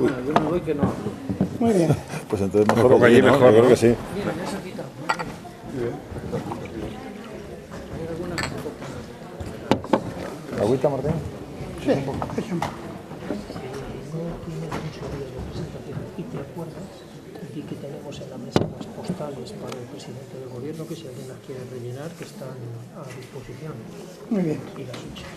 Bueno, yo me voy que no hablo. Muy bien. Pues entonces mejor allí, ¿no? Mejor, creo que sí. Mira, ya se ha quitado. ¿Agüita, Martín? Sí, échame. Y te acuerdas, aquí que tenemos en la mesa las postales para el presidente del gobierno, que si alguien las quiere rellenar, que están a disposición. Muy bien. Y las fichas.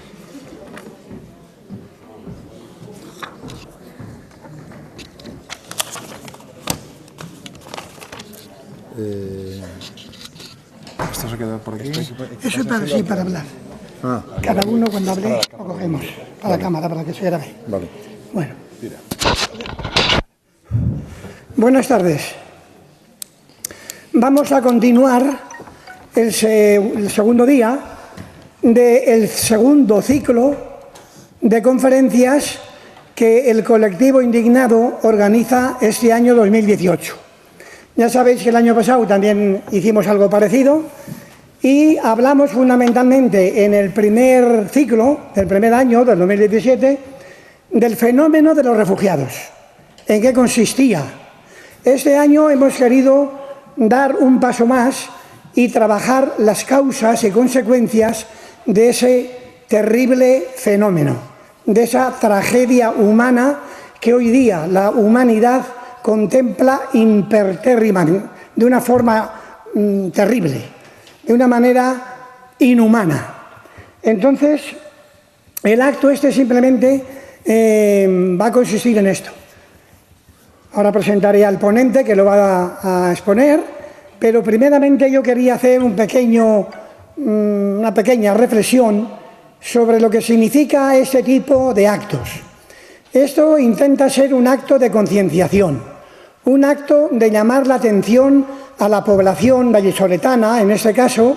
¿Esto se queda por aquí? Eso es para, sí, para hablar. Ah, Cada uno cuando hable lo cogemos para la cámara, para que se grabe. vale. Bueno. Tira. Buenas tardes. Vamos a continuar el segundo día del segundo ciclo de conferencias que el colectivo Indignado organiza este año 2018. Ya sabéis que el año pasado también hicimos algo parecido y hablamos fundamentalmente en el primer ciclo, del primer año, del 2017, del fenómeno de los refugiados. ¿En qué consistía? Este año hemos querido dar un paso más y trabajar las causas y consecuencias de ese terrible fenómeno, de esa tragedia humana que hoy día la humanidad contempla impertérrimamente, de una forma terrible, de una manera inhumana. Entonces, el acto este simplemente va a consistir en esto. Ahora presentaré al ponente que lo va a exponer, pero primeramente yo quería hacer una pequeña reflexión sobre lo que significa este tipo de actos. Esto intenta ser un acto de concienciación, un acto de llamar la atención a la población vallisoletana, en este caso,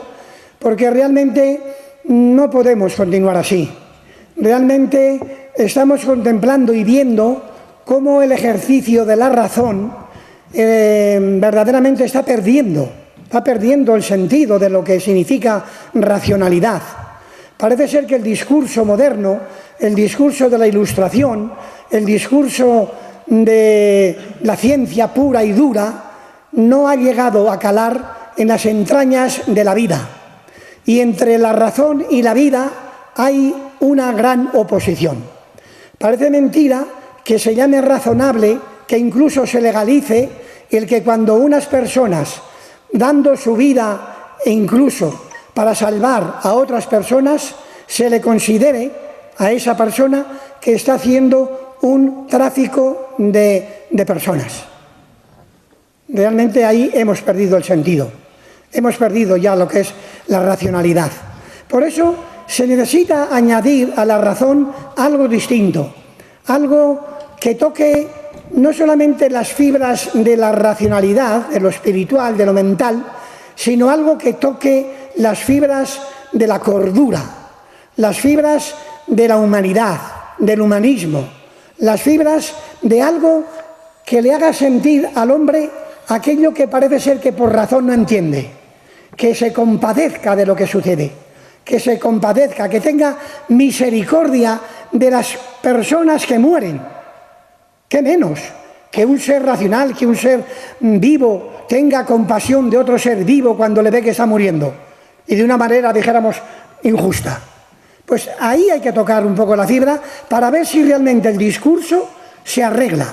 porque realmente no podemos continuar así. Realmente estamos contemplando y viendo cómo el ejercicio de la razón verdaderamente está perdiendo el sentido de lo que significa racionalidad. Parece ser que el discurso moderno, el discurso de la Ilustración, el discurso de la ciencia pura y dura, no ha llegado a calar en las entrañas de la vida. Y entre la razón y la vida hay una gran oposición. Parece mentira que se llame razonable, que incluso se legalice el que cuando unas personas, dando su vida e incluso para salvar a otras personas, se le considere a esa persona que está haciendo un tráfico de personas. Realmente ahí hemos perdido el sentido, hemos perdido ya lo que es la racionalidad. Por eso se necesita añadir a la razón algo distinto, algo que toque no solamente las fibras de la racionalidad, de lo espiritual, de lo mental, sino algo que toque las fibras de la cordura, las fibras de la humanidad, del humanismo, las fibras de algo que le haga sentir al hombre aquello que parece ser que por razón no entiende, que se compadezca de lo que sucede, que se compadezca, que tenga misericordia de las personas que mueren. ¿Qué menos? Que un ser racional, que un ser vivo tenga compasión de otro ser vivo cuando le ve que está muriendo y de una manera, dijéramos, injusta. Pues ahí hay que tocar un poco la fibra para ver si realmente el discurso se arregla,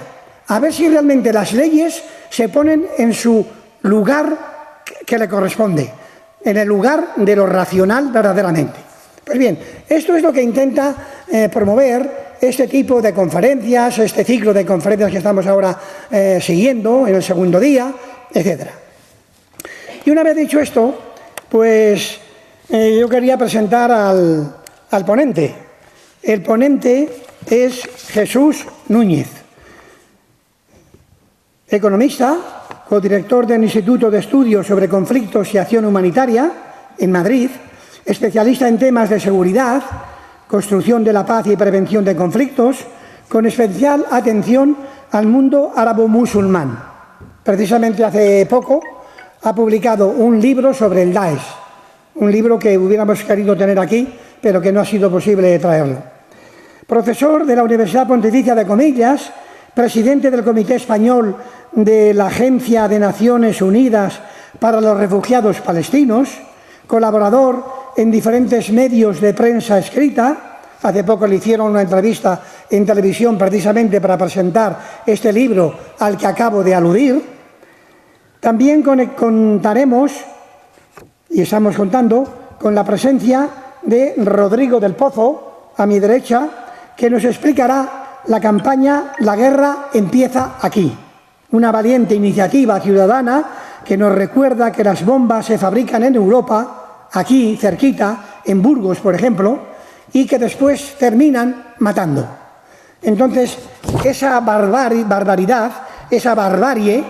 a ver si realmente las leyes se ponen en su lugar que le corresponde, en el lugar de lo racional verdaderamente. Pues bien, esto es lo que intenta promover este tipo de conferencias, este ciclo de conferencias que estamos ahora siguiendo en el segundo día, etc. Y una vez dicho esto, pues yo quería presentar al ponente. El ponente es Jesús Núñez, economista, codirector del Instituto de Estudios sobre Conflictos y Acción Humanitaria en Madrid, especialista en temas de seguridad, construcción de la paz y prevención de conflictos, con especial atención al mundo árabo-musulmán. Precisamente hace poco ha publicado un libro sobre el Daesh, un libro que hubiéramos querido tener aquí, pero que no ha sido posible traerlo. Profesor de la Universidad Pontificia de Comillas, presidente del Comité Español de la Agencia de Naciones Unidas para los Refugiados Palestinos, colaborador en diferentes medios de prensa escrita. Hace poco le hicieron una entrevista en televisión precisamente para presentar este libro al que acabo de aludir. También contaremos, y estamos contando, con la presencia de Rodrigo del Pozo, a mi derecha, que nos explicará la campaña La guerra empieza aquí, una valiente iniciativa ciudadana que nos recuerda que las bombas se fabrican en Europa, aquí cerquita, en Burgos, por ejemplo, y que después terminan matando. Entonces, esa barbaridad, esa barbarie,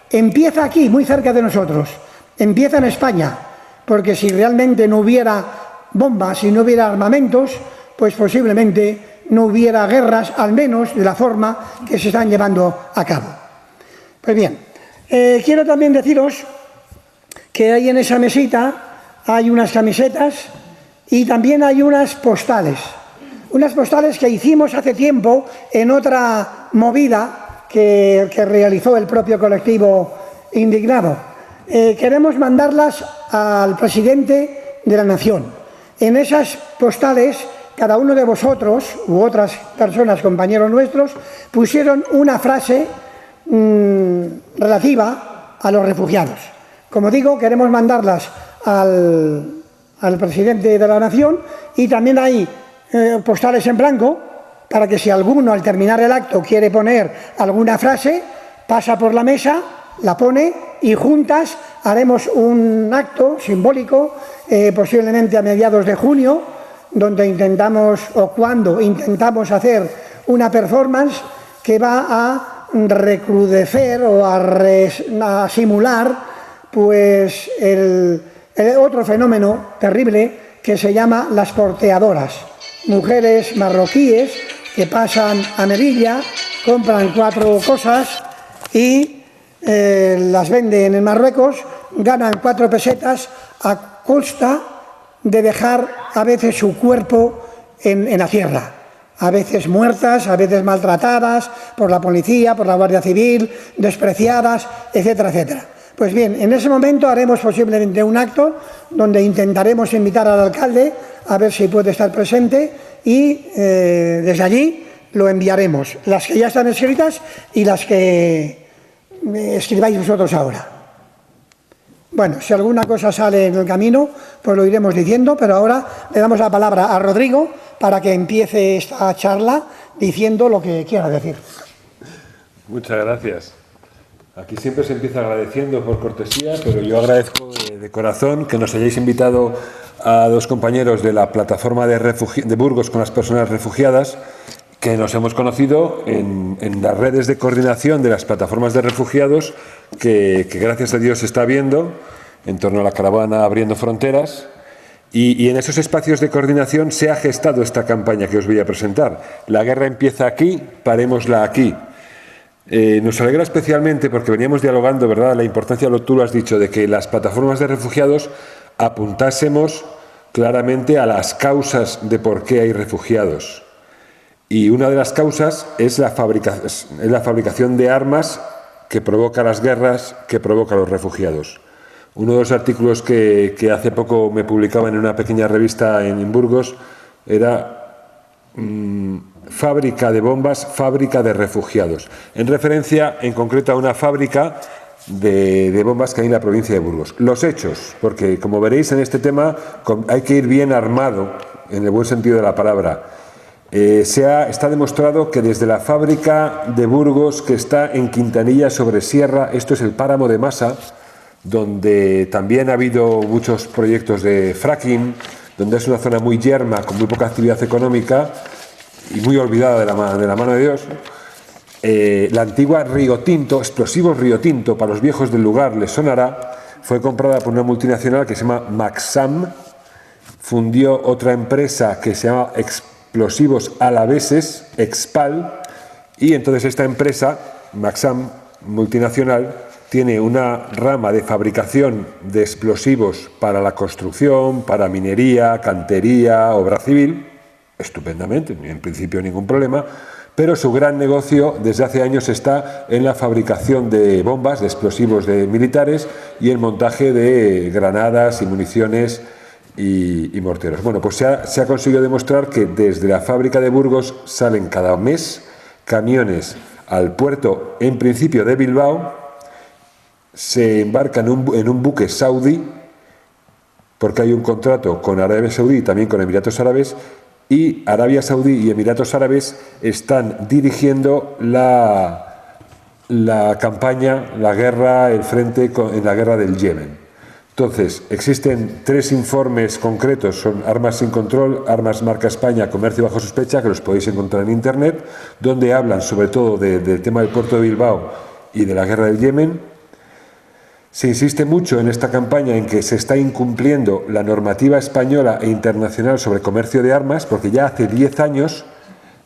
empieza aquí, muy cerca de nosotros, empieza en España, porque si realmente no hubiera bombas y no hubiera armamentos, pues posiblemente no hubiera guerras, al menos de la forma que se están llevando a cabo. Pues bien, quiero también deciros que ahí en esa mesita hay unas camisetas y también hay unas postales que hicimos hace tiempo en otra movida que realizó el propio colectivo Indignado. Queremos mandarlas al presidente de la Nación. En esas postales, cada uno de vosotros u otras personas, compañeros nuestros, pusieron una frase relativa a los refugiados. Como digo, queremos mandarlas al presidente de la Nación, y también hay postales en blanco para que si alguno al terminar el acto quiere poner alguna frase, pasa por la mesa, la pone y juntas haremos un acto simbólico, posiblemente a mediados de junio, donde cuando intentamos hacer una performance que va a recrudecer o a simular pues el otro fenómeno terrible que se llama las porteadoras, mujeres marroquíes que pasan a Melilla, compran 4 cosas y las venden en Marruecos, ganan 4 pesetas a costa de dejar a veces su cuerpo en la tierra, a veces muertas, a veces maltratadas por la policía, por la Guardia Civil, despreciadas, etcétera, etcétera. Pues bien, en ese momento haremos posiblemente un acto donde intentaremos invitar al alcalde a ver si puede estar presente y desde allí lo enviaremos, las que ya están escritas y las que escribáis vosotros ahora. Bueno, si alguna cosa sale en el camino, pues lo iremos diciendo, pero ahora le damos la palabra a Rodrigo para que empiece esta charla diciendo lo que quiera decir. Muchas gracias. Aquí siempre se empieza agradeciendo por cortesía, pero yo agradezco de corazón que nos hayáis invitado a 2 compañeros de la plataforma de Burgos con las personas refugiadas, que nos hemos conocido en las redes de coordinación de las plataformas de refugiados que gracias a Dios se está viendo en torno a la caravana Abriendo Fronteras, y en esos espacios de coordinación se ha gestado esta campaña que os voy a presentar. La guerra empieza aquí, parémosla aquí. Nos alegra especialmente porque veníamos dialogando, ¿verdad?, la importancia, tú lo has dicho, de que las plataformas de refugiados apuntásemos claramente a las causas de por qué hay refugiados. Y una de las causas es la fabricación de armas que provoca las guerras, que provoca los refugiados. Uno de los artículos que hace poco me publicaban en una pequeña revista en Burgos era fábrica de bombas, fábrica de refugiados, en referencia en concreto a una fábrica de bombas que hay en la provincia de Burgos. Los hechos, porque como veréis en este tema hay que ir bien armado, en el buen sentido de la palabra. Está demostrado que desde la fábrica de Burgos, que está en Quintanilla sobre Sierra, esto es el páramo de Masa, donde también ha habido muchos proyectos de fracking, donde es una zona muy yerma, con muy poca actividad económica y muy olvidada de la mano de Dios. La antigua Río Tinto, explosivos Río Tinto, para los viejos del lugar les sonará, fue comprada por una multinacional que se llama Maxam, fundió otra empresa que se llama Explosivos Alaveses, Expal, y entonces esta empresa, Maxam, multinacional, tiene una rama de fabricación de explosivos para la construcción, para minería, cantería, obra civil, estupendamente, en principio ningún problema, pero su gran negocio desde hace años está en la fabricación de bombas, de explosivos de militares y el montaje de granadas y municiones y morteros. Bueno, pues se ha conseguido demostrar que desde la fábrica de Burgos salen cada mes camiones al puerto, en principio de Bilbao, se embarcan en un buque saudí, porque hay un contrato con Arabia Saudí y también con Emiratos Árabes, y Arabia Saudí y Emiratos Árabes están dirigiendo la campaña, la guerra, el frente en la guerra del Yemen. Entonces, existen 3 informes concretos, son Armas sin control, Armas marca España, Comercio bajo sospecha, que los podéis encontrar en Internet, donde hablan sobre todo del tema del puerto de Bilbao y de la guerra del Yemen. Se insiste mucho en esta campaña en que se está incumpliendo la normativa española e internacional sobre comercio de armas, porque ya hace 10 años,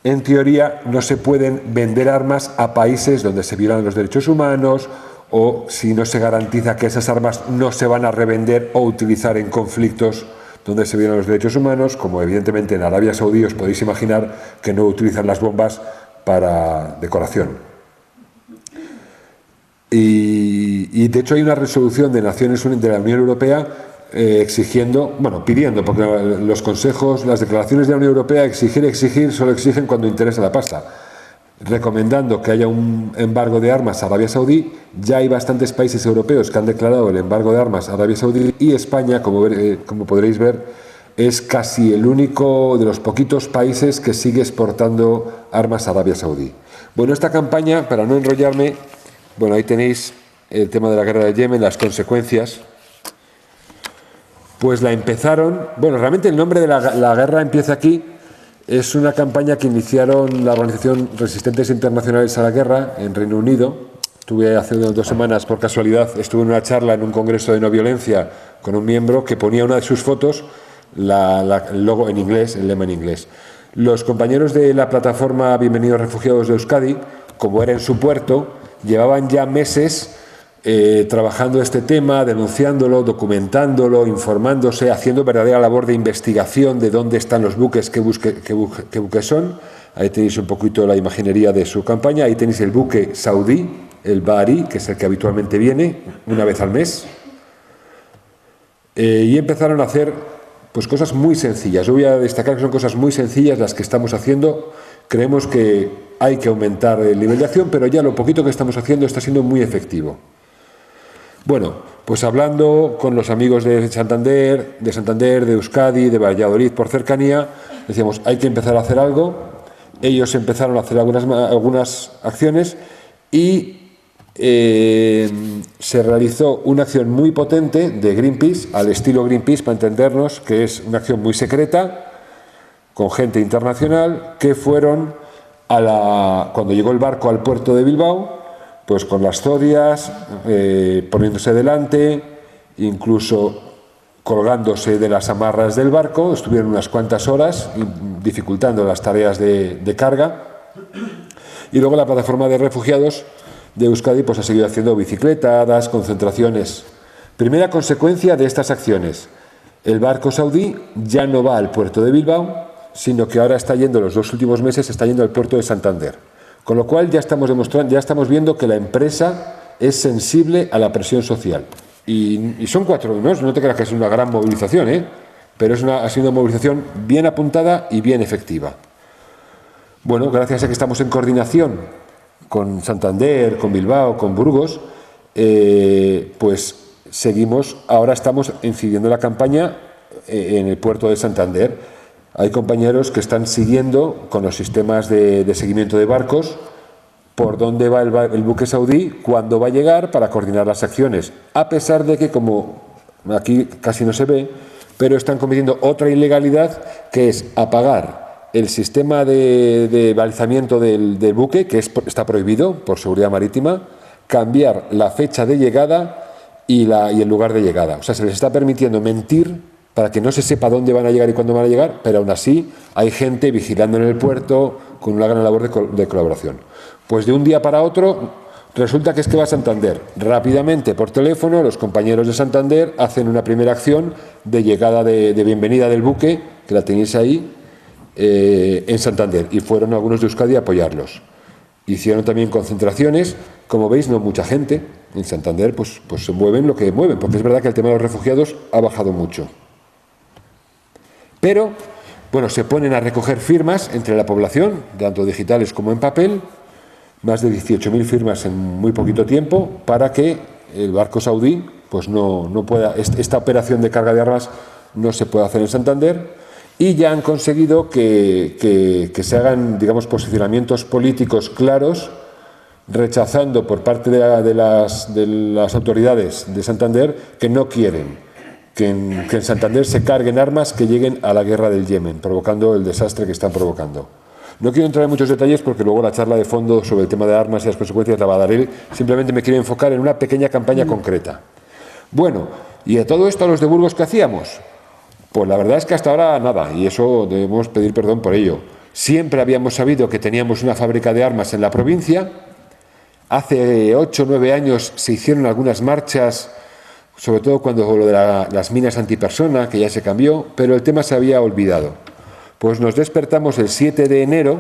en teoría, no se pueden vender armas a países donde se violan los derechos humanos o si no se garantiza que esas armas no se van a revender o utilizar en conflictos donde se violan los derechos humanos, como evidentemente en Arabia Saudí os podéis imaginar que no utilizan las bombas para decoración. Y de hecho hay una resolución de Naciones Unidas, de la Unión Europea, pidiendo, porque los consejos, las declaraciones de la Unión Europea, exigir, solo exigen cuando interesa la pasta, recomendando que haya un embargo de armas a Arabia Saudí. Ya hay bastantes países europeos que han declarado el embargo de armas a Arabia Saudí, y España, como podréis ver, es casi el único de los poquitos países que sigue exportando armas a Arabia Saudí. Bueno, esta campaña, para no enrollarme, bueno, ahí tenéis el tema de la guerra de Yemen, las consecuencias. Pues la empezaron, bueno, realmente el nombre de la guerra empieza aquí, es una campaña que iniciaron la organización Resistentes Internacionales a la Guerra en Reino Unido. Estuve hace 2 semanas, por casualidad, estuve en una charla en un congreso de no violencia con un miembro que ponía una de sus fotos, el logo en inglés, el lema en inglés. Los compañeros de la plataforma Bienvenidos Refugiados de Euskadi, como era en su puerto, llevaban ya meses trabajando este tema, denunciándolo, documentándolo, informándose, haciendo verdadera labor de investigación de dónde están los buques, qué buques son. Ahí tenéis un poquito la imaginería de su campaña. Ahí tenéis el buque saudí, el Bahari, que es el que habitualmente viene una vez al mes. Y empezaron a hacer pues cosas muy sencillas. Yo voy a destacar que son cosas muy sencillas las que estamos haciendo. Creemos que hay que aumentar el nivel de acción, pero ya lo poquito que estamos haciendo está siendo muy efectivo. Bueno, pues hablando con los amigos de Santander, de Euskadi, de Valladolid por cercanía, decíamos, hay que empezar a hacer algo. Ellos empezaron a hacer algunas acciones y se realizó una acción muy potente de Greenpeace, al estilo Greenpeace, para entendernos, que es una acción muy secreta, con gente internacional, que fueron cuando llegó el barco al puerto de Bilbao, pues con las zodias, poniéndose delante, incluso colgándose de las amarras del barco, estuvieron unas cuantas horas dificultando las tareas de carga. Y luego la plataforma de refugiados de Euskadi pues ha seguido haciendo bicicletadas, concentraciones. Primera consecuencia de estas acciones: el barco saudí ya no va al puerto de Bilbao, sino que ahora está yendo, los 2 últimos meses, está yendo al puerto de Santander. Con lo cual ya estamos viendo que la empresa es sensible a la presión social. Y son 4 no te creas que es una gran movilización, pero ha sido una movilización bien apuntada y bien efectiva. Bueno, gracias a que estamos en coordinación con Santander, con Bilbao, con Burgos, pues ahora estamos incidiendo la campaña en el puerto de Santander. Hay compañeros que están siguiendo con los sistemas de seguimiento de barcos por dónde va el buque saudí, cuándo va a llegar, para coordinar las acciones. A pesar de que, como aquí casi no se ve, pero están cometiendo otra ilegalidad, que es apagar el sistema de balizamiento del buque, que está prohibido por seguridad marítima, cambiar la fecha de llegada y el lugar de llegada. O sea, se les está permitiendo mentir para que no se sepa dónde van a llegar y cuándo van a llegar, pero aún así hay gente vigilando en el puerto con una gran labor de colaboración. Pues de un día para otro resulta que va a Santander. Rápidamente, por teléfono, los compañeros de Santander hacen una primera acción de llegada, de bienvenida del buque, que la tenéis ahí, en Santander, y fueron algunos de Euskadi a apoyarlos. Hicieron también concentraciones, como veis, no mucha gente. En Santander pues se mueven lo que mueven, porque es verdad que el tema de los refugiados ha bajado mucho. Pero, bueno, se ponen a recoger firmas entre la población, tanto digitales como en papel, más de 18.000 firmas en muy poquito tiempo, para que el barco saudí pues no pueda, esta operación de carga de armas no se pueda hacer en Santander, y ya han conseguido que se hagan, digamos, posicionamientos políticos claros, rechazando por parte de las autoridades de Santander que no quieren que en Santander se carguen armas que lleguen a la guerra del Yemen, provocando el desastre que están provocando. No quiero entrar en muchos detalles porque luego la charla de fondo sobre el tema de armas y las consecuencias la va a dar él. Simplemente me quiero enfocar en una pequeña campaña concreta. Bueno, y de todo esto a los de Burgos, ¿qué hacíamos? Pues la verdad es que hasta ahora nada, y eso debemos pedir perdón por ello. Siempre habíamos sabido que teníamos una fábrica de armas en la provincia. Hace 8 o 9 años se hicieron algunas marchas, sobre todo cuando lo de las minas antipersona, que ya se cambió, pero el tema se había olvidado. Pues nos despertamos el 7 de enero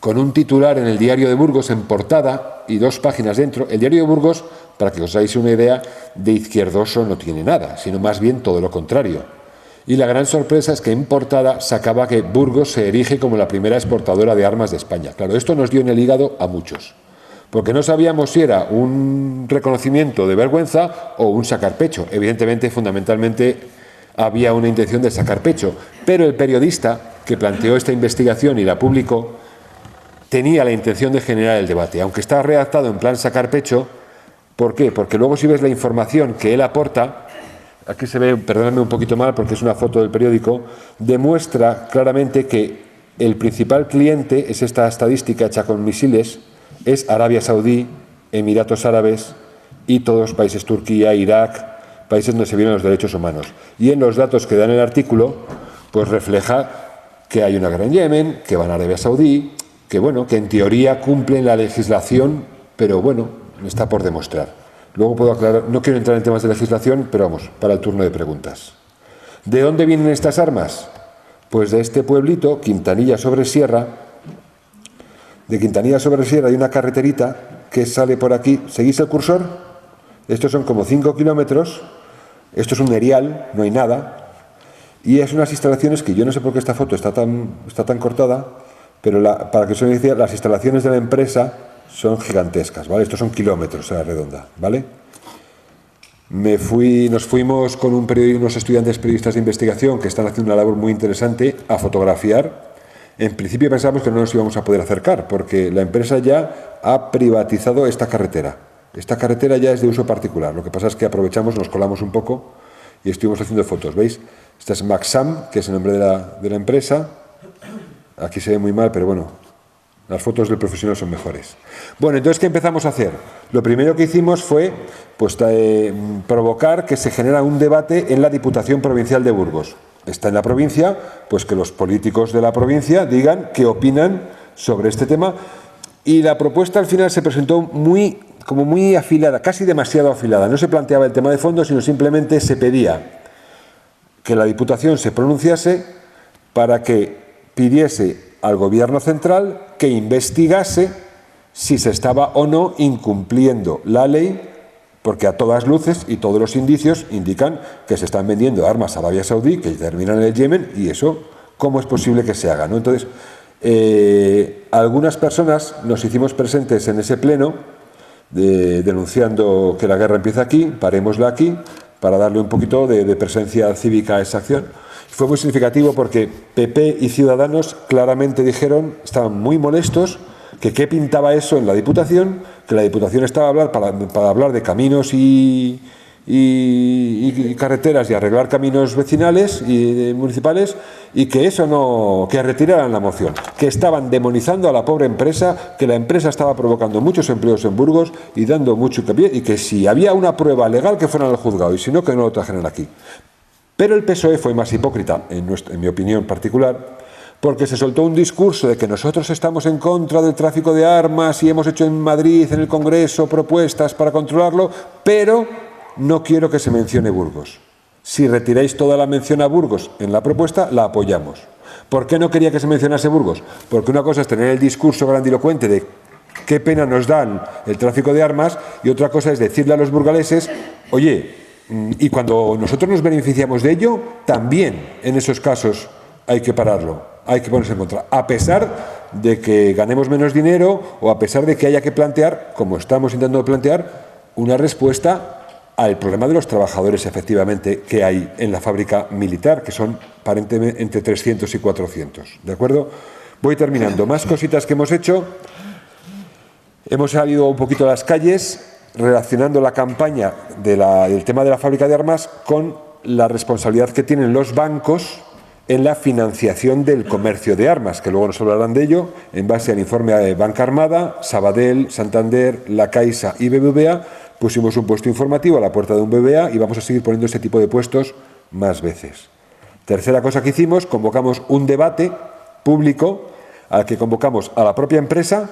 con un titular en el Diario de Burgos en portada y 2 páginas dentro. El Diario de Burgos, para que os hagáis una idea, de izquierdoso no tiene nada, sino más bien todo lo contrario. Y la gran sorpresa es que en portada sacaba que Burgos se erige como la primera exportadora de armas de España. Claro, esto nos dio en el hígado a muchos, porque no sabíamos si era un reconocimiento de vergüenza o un sacar pecho. Evidentemente, fundamentalmente, había una intención de sacar pecho, pero el periodista que planteó esta investigación y la publicó tenía la intención de generar el debate, aunque está redactado en plan sacar pecho. ¿Por qué? Porque luego si ves la información que él aporta, aquí se ve, perdóname un poquito mal porque es una foto del periódico, demuestra claramente que el principal cliente es esta estadística hecha con misiles, es Arabia Saudí, Emiratos Árabes y todos los países, Turquía, Irak, países donde se violan los derechos humanos. Y en los datos que da en el artículo, pues refleja que hay una guerra en Yemen, que van a Arabia Saudí, que bueno, que en teoría cumplen la legislación, pero bueno, está por demostrar. Luego puedo aclarar, no quiero entrar en temas de legislación, pero vamos, para el turno de preguntas. ¿De dónde vienen estas armas? Pues de este pueblito, Quintanilla sobre Sierra. De Quintanilla sobre Sierra hay una carreterita que sale por aquí. ¿Seguís el cursor? Estos son como 5 kilómetros. Esto es un erial, no hay nada. Y es unas instalaciones que yo no sé por qué esta foto está tan cortada, pero para que os hagáis idea, las instalaciones de la empresa son gigantescas, ¿vale? Estos son kilómetros a la redonda, ¿vale? Nos fuimos con unos estudiantes periodistas de investigación que están haciendo una labor muy interesante a fotografiar. En principio pensamos que no nos íbamos a poder acercar porque la empresa ya ha privatizado esta carretera. Esta carretera ya es de uso particular. Lo que pasa es que aprovechamos, nos colamos un poco y estuvimos haciendo fotos, ¿veis? Esta es Maxam, que es el nombre de la empresa. Aquí se ve muy mal, pero bueno, las fotos del profesional son mejores. Bueno, entonces, ¿qué empezamos a hacer? Lo primero que hicimos fue provocar que se genera un debate en la Diputación Provincial de Burgos. Está en la provincia, pues que los políticos de la provincia digan qué opinan sobre este tema. Y la propuesta al final se presentó muy afilada, casi demasiado afilada. No se planteaba el tema de fondo, sino simplemente se pedía que la Diputación se pronunciase para que pidiese al Gobierno central que investigase si se estaba o no incumpliendo la ley, porque a todas luces y todos los indicios indican que se están vendiendo armas a Arabia Saudí que terminan en el Yemen, y eso, ¿cómo es posible que se haga, ¿no? Entonces, algunas personas nos hicimos presentes en ese pleno denunciando que la guerra empieza aquí, parémosla aquí, para darle un poquito de presencia cívica a esa acción. Fue muy significativo porque PP y Ciudadanos claramente dijeron, estaban muy molestos, que qué pintaba eso en la Diputación, que la Diputación estaba para hablar de caminos y carreteras y arreglar caminos vecinales y municipales, y que eso no, que retiraran la moción, que estaban demonizando a la pobre empresa, que la empresa estaba provocando muchos empleos en Burgos y dando mucho hincapié, y que si había una prueba legal que fueran al juzgado, y si no, que no lo trajeran aquí. Pero el PSOE fue más hipócrita, en mi opinión particular, porque se soltó un discurso de que nosotros estamos en contra del tráfico de armas y hemos hecho en Madrid, en el Congreso, propuestas para controlarlo, pero no quiero que se mencione Burgos. Si retiráis toda la mención a Burgos en la propuesta, la apoyamos. ¿Por qué no quería que se mencionase Burgos? Porque una cosa es tener el discurso grandilocuente de qué pena nos dan el tráfico de armas y otra cosa es decirle a los burgaleses, oye, y cuando nosotros nos beneficiamos de ello, también en esos casos hay que pararlo, hay que ponerse en contra, a pesar de que ganemos menos dinero o a pesar de que haya que plantear, como estamos intentando plantear, una respuesta al problema de los trabajadores, efectivamente, que hay en la fábrica militar, que son aparentemente entre 300 y 400. ¿De acuerdo? Voy terminando. Más cositas que hemos hecho. Hemos salido un poquito a las calles relacionando la campaña del tema de la fábrica de armas con la responsabilidad que tienen los bancos en la financiación del comercio de armas, que luego nos hablarán de ello, en base al informe de Banca Armada, Sabadell, Santander, La Caixa y BBVA. Pusimos un puesto informativo a la puerta de un BBVA y vamos a seguir poniendo este tipo de puestos más veces. Tercera cosa que hicimos, convocamos un debate público al que convocamos a la propia empresa,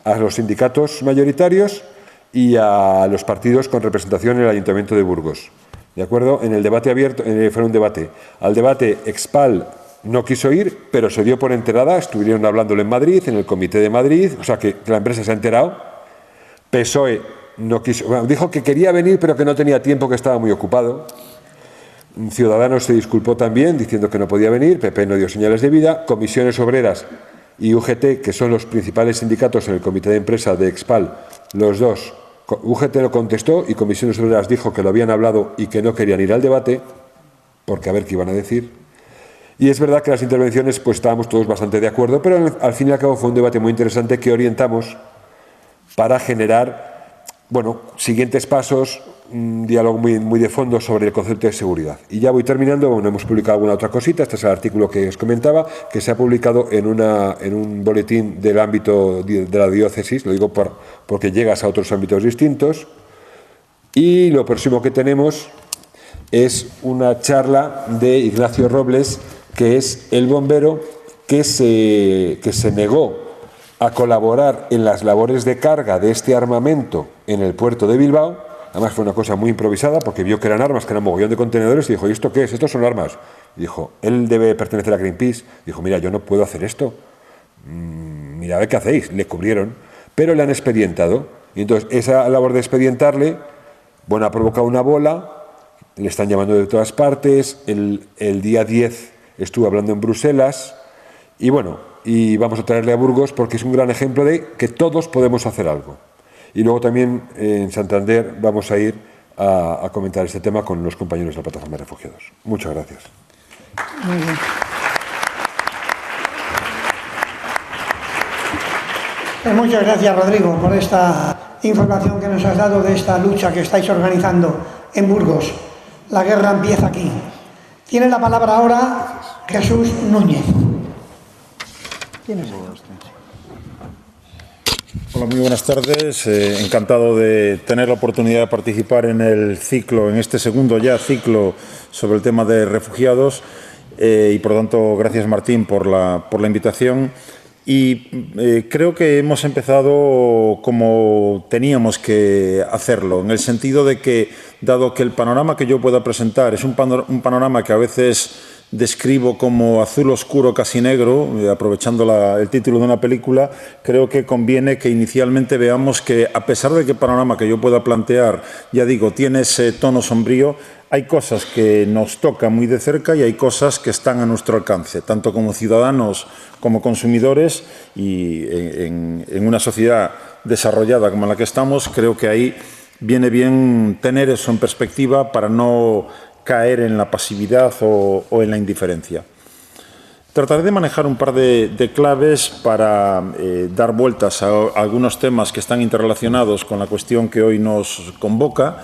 a los sindicatos mayoritarios y a los partidos con representación en el Ayuntamiento de Burgos. ¿De acuerdo? En el debate abierto, fue un debate. Al debate Expal no quiso ir, pero se dio por enterada, estuvieron hablándolo en Madrid, en el Comité de Madrid, o sea que la empresa se ha enterado. PSOE no quiso, bueno, dijo que quería venir, pero que no tenía tiempo, que estaba muy ocupado. Ciudadanos se disculpó también, diciendo que no podía venir. PP no dio señales de vida. Comisiones Obreras y UGT, que son los principales sindicatos en el comité de empresa de Expal, los dos, UGT lo contestó y Comisiones Obreras dijo que lo habían hablado y que no querían ir al debate, porque a ver qué iban a decir. Y es verdad que las intervenciones, pues estábamos todos bastante de acuerdo, pero al fin y al cabo fue un debate muy interesante que orientamos para generar, bueno, siguientes pasos, un diálogo muy de fondo sobre el concepto de seguridad. Y ya voy terminando, bueno, hemos publicado alguna otra cosita. Este es el artículo que os comentaba, que se ha publicado en un boletín del ámbito de la diócesis, lo digo porque llegas a otros ámbitos distintos. Y lo próximo que tenemos es una charla de Ignacio Robles, que es el bombero que se negó a colaborar en las labores de carga de este armamento en el puerto de Bilbao. Además fue una cosa muy improvisada porque vio que eran armas, que eran mogollón de contenedores y dijo, ¿y esto qué es? Estos son armas. Y dijo, él debe pertenecer a Greenpeace. Dijo, mira, yo no puedo hacer esto. Mira, a ver qué hacéis. Le cubrieron, pero le han expedientado. Y entonces esa labor de expedientarle, bueno, ha provocado una bola, le están llamando de todas partes. El día 10 estuvo hablando en Bruselas y bueno, y vamos a traerle a Burgos porque es un gran ejemplo de que todos podemos hacer algo. Y luego también en Santander vamos a ir a comentar este tema con los compañeros de la Plataforma de Refugiados. Muchas gracias. Muy bien. Muchas gracias, Rodrigo, por esta información que nos has dado de esta lucha que estáis organizando en Burgos. La guerra empieza aquí. Tiene la palabra ahora Jesús Núñez. Hola, muy buenas tardes. Encantado de tener la oportunidad de participar en el ciclo, en este segundo ya ciclo sobre el tema de refugiados. Y por lo tanto, gracias Martín por la invitación. Y creo que hemos empezado como teníamos que hacerlo, en el sentido de que, dado que el panorama que yo pueda presentar es un panorama que a veces describo como azul oscuro casi negro, aprovechando el título de una película, creo que conviene que inicialmente veamos que, a pesar de que el panorama que yo pueda plantear, ya digo, tiene ese tono sombrío, hay cosas que nos tocan muy de cerca y hay cosas que están a nuestro alcance, tanto como ciudadanos como consumidores, y en una sociedad desarrollada como la que estamos, creo que ahí viene bien tener eso en perspectiva para no caer en la pasividad o en la indiferencia. Trataré de manejar un par de claves para dar vueltas a algunos temas que están interrelacionados con la cuestión que hoy nos convoca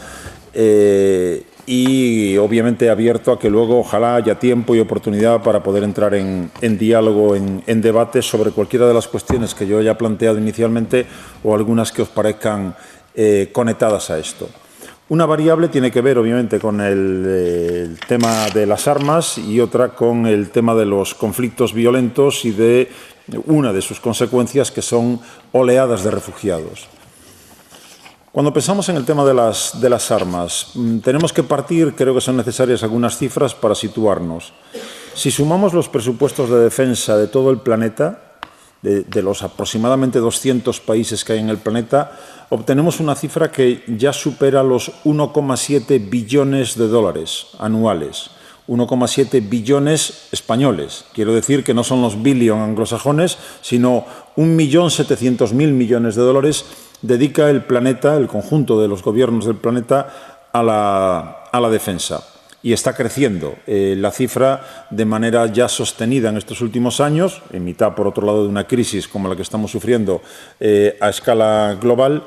y obviamente abierto a que luego ojalá haya tiempo y oportunidad para poder entrar en diálogo, en debate sobre cualquiera de las cuestiones que yo haya planteado inicialmente o algunas que os parezcan conectadas a esto. Una variable tiene que ver, obviamente, con el tema de las armas y otra con el tema de los conflictos violentos y de una de sus consecuencias, que son oleadas de refugiados. Cuando pensamos en el tema de las armas, tenemos que partir, creo que son necesarias algunas cifras para situarnos. Si sumamos los presupuestos de defensa de todo el planeta, de los aproximadamente 200 países que hay en el planeta, obtenemos una cifra que ya supera los 1,7 billones de dólares anuales. 1,7 billones españoles. Quiero decir que no son los billion anglosajones, sino 1.700.000 millones de dólares dedica el planeta, el conjunto de los gobiernos del planeta, a la defensa. Y está creciendo la cifra de manera ya sostenida en estos últimos años, en mitad, por otro lado, de una crisis como la que estamos sufriendo a escala global.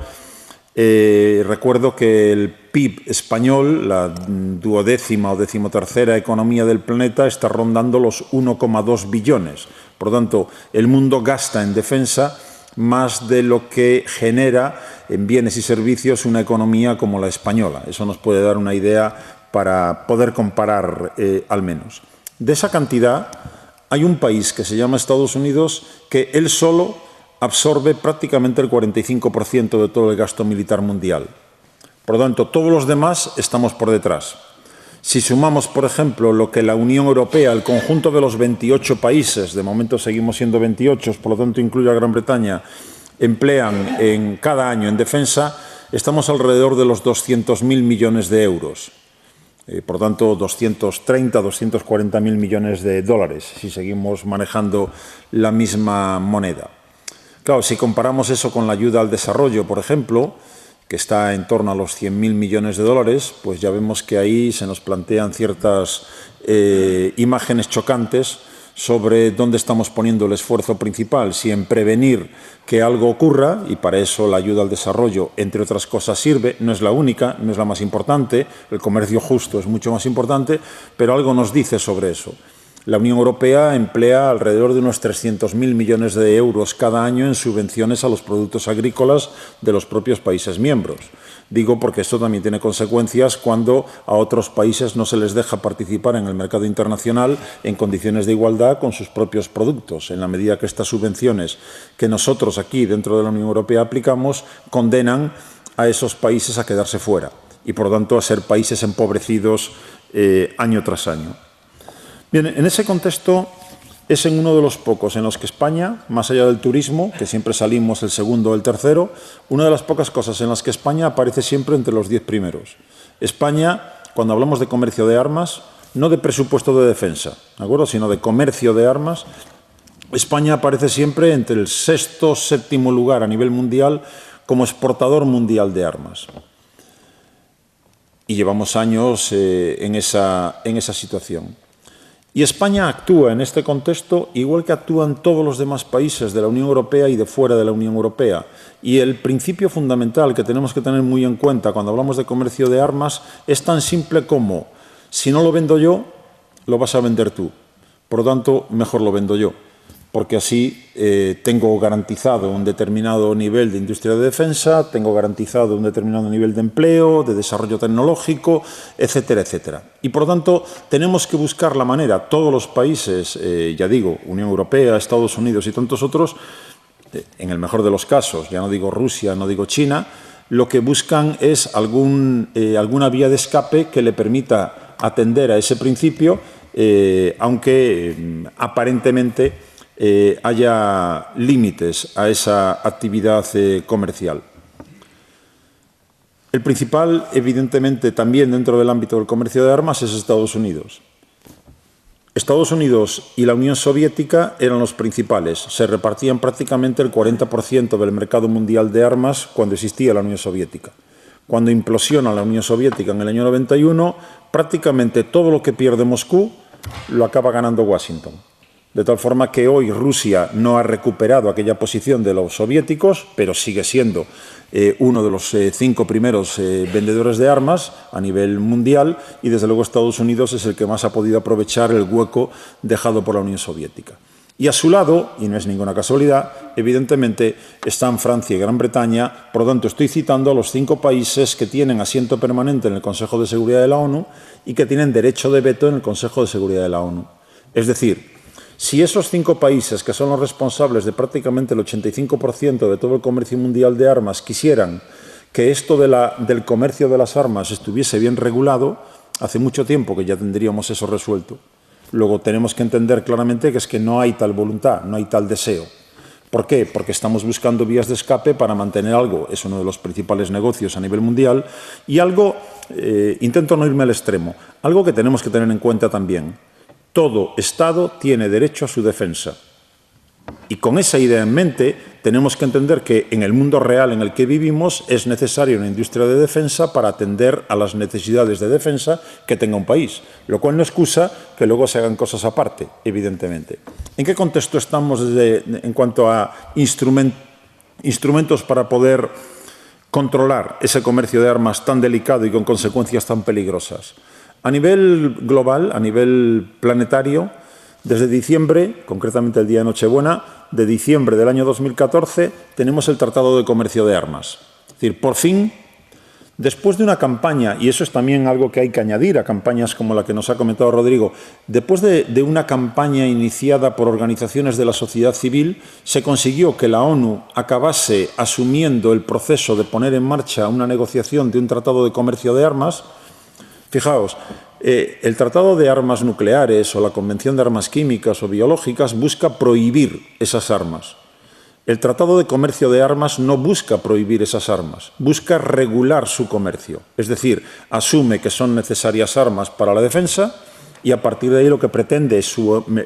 Recuerdo que el PIB español, la 12ª o 13ª economía del planeta, está rondando los 1,2 billones. Por lo tanto, el mundo gasta en defensa más de lo que genera en bienes y servicios una economía como la española. Eso nos puede dar una idea para poder comparar al menos. De esa cantidad, hay un país que se llama Estados Unidos que él solo absorbe prácticamente el 45% de todo el gasto militar mundial. Por lo tanto, todos los demás estamos por detrás. Si sumamos, por ejemplo, lo que la Unión Europea, el conjunto de los 28 países, de momento seguimos siendo 28, por lo tanto incluye a Gran Bretaña, emplean en cada año en defensa, estamos alrededor de los 200.000 millones de euros. Por tanto, 230, 240.000 millones de dólares, si seguimos manejando la misma moneda. Claro, si comparamos eso con la ayuda al desarrollo, por ejemplo, que está en torno a los 100.000 millones de dólares, pues ya vemos que ahí se nos plantean ciertas imágenes chocantes sobre dónde estamos poniendo el esfuerzo principal, si en prevenir que algo ocurra, y para eso la ayuda al desarrollo, entre otras cosas, sirve, no es la única, no es la más importante, el comercio justo es mucho más importante, pero algo nos dice sobre eso. La Unión Europea emplea alrededor de unos 300.000 millones de euros cada año en subvenciones a los productos agrícolas de los propios países miembros. Digo porque esto también tiene consecuencias cuando a otros países no se les deja participar en el mercado internacional en condiciones de igualdad con sus propios productos, en la medida que estas subvenciones que nosotros aquí dentro de la Unión Europea aplicamos condenan a esos países a quedarse fuera y, por lo tanto, a ser países empobrecidos año tras año. Bien, en ese contexto es en uno de los pocos en los que España, más allá del turismo, que siempre salimos el segundo o el tercero, una de las pocas cosas en las que España aparece siempre entre los 10 primeros. España, cuando hablamos de comercio de armas, no de presupuesto de defensa, ¿de acuerdo?, sino de comercio de armas, España aparece siempre entre el sexto, séptimo lugar a nivel mundial como exportador mundial de armas. Y llevamos años en esa situación. Y España actúa en este contexto igual que actúan todos los demás países de la Unión Europea y de fuera de la Unión Europea. Y el principio fundamental que tenemos que tener muy en cuenta cuando hablamos de comercio de armas es tan simple como, si no lo vendo yo, lo vas a vender tú. Por lo tanto, mejor lo vendo yo, porque así tengo garantizado un determinado nivel de industria de defensa, tengo garantizado un determinado nivel de empleo, de desarrollo tecnológico, etcétera, etcétera. Y, por lo tanto, tenemos que buscar la manera, todos los países, ya digo, Unión Europea, Estados Unidos y tantos otros, en el mejor de los casos, ya no digo Rusia, no digo China, lo que buscan es alguna vía de escape que le permita atender a ese principio, aunque aparentemente haya límites a esa actividad comercial. El principal, evidentemente, también dentro del ámbito del comercio de armas es Estados Unidos. Estados Unidos y la Unión Soviética eran los principales. Se repartían prácticamente el 40% del mercado mundial de armas cuando existía la Unión Soviética. Cuando implosiona la Unión Soviética en el año 91, prácticamente todo lo que pierde Moscú lo acaba ganando Washington. De tal forma que hoy Rusia no ha recuperado aquella posición de los soviéticos, pero sigue siendo uno de los 5 primeros vendedores de armas a nivel mundial y, desde luego, Estados Unidos es el que más ha podido aprovechar el hueco dejado por la Unión Soviética. Y a su lado, y no es ninguna casualidad, evidentemente están Francia y Gran Bretaña. Por lo tanto, estoy citando a los 5 países que tienen asiento permanente en el Consejo de Seguridad de la ONU y que tienen derecho de veto en el Consejo de Seguridad de la ONU. Es decir, si esos 5 países, que son los responsables de prácticamente el 85% de todo el comercio mundial de armas, quisieran que esto del comercio de las armas estuviese bien regulado, hace mucho tiempo que ya tendríamos eso resuelto. Luego tenemos que entender claramente que es que no hay tal voluntad, no hay tal deseo. ¿Por qué? Porque estamos buscando vías de escape para mantener algo, es uno de los principales negocios a nivel mundial, y algo, intento no irme al extremo, algo que tenemos que tener en cuenta también. Todo Estado tiene derecho a su defensa. Y con esa idea en mente, tenemos que entender que en el mundo real en el que vivimos es necesaria una industria de defensa para atender a las necesidades de defensa que tenga un país, lo cual no excusa que luego se hagan cosas aparte, evidentemente. ¿En qué contexto estamos en cuanto a instrumentos para poder controlar ese comercio de armas tan delicado y con consecuencias tan peligrosas? A nivel global, a nivel planetario, desde diciembre, concretamente el día de Nochebuena, de diciembre del año 2014, tenemos el Tratado de Comercio de Armas. Es decir, por fin, después de una campaña, y eso es también algo que hay que añadir a campañas como la que nos ha comentado Rodrigo, después de una campaña iniciada por organizaciones de la sociedad civil, se consiguió que la ONU acabase asumiendo el proceso de poner en marcha una negociación de un Tratado de Comercio de Armas. Fijaos, el Tratado de Armas Nucleares o la Convención de Armas Químicas o Biológicas busca prohibir esas armas. El Tratado de Comercio de Armas no busca prohibir esas armas, busca regular su comercio. Es decir, asume que son necesarias armas para la defensa y a partir de ahí lo que pretende,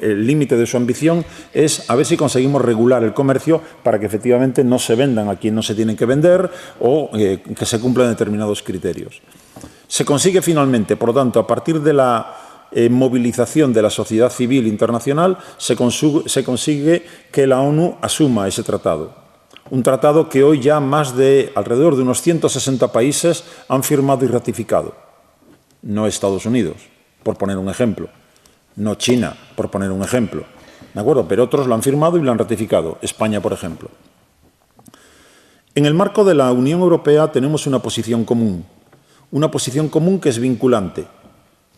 el límite de su ambición, es a ver si conseguimos regular el comercio para que efectivamente no se vendan a quien no se tienen que vender o que se cumplan determinados criterios. Se consigue finalmente, por lo tanto, a partir de la movilización de la sociedad civil internacional, se consigue que la ONU asuma ese tratado. Un tratado que hoy ya alrededor de unos 160 países han firmado y ratificado. No Estados Unidos, por poner un ejemplo. No China, por poner un ejemplo. ¿De acuerdo? Pero otros lo han firmado y lo han ratificado. España, por ejemplo. En el marco de la Unión Europea tenemos una posición común. Una posición común que es vinculante.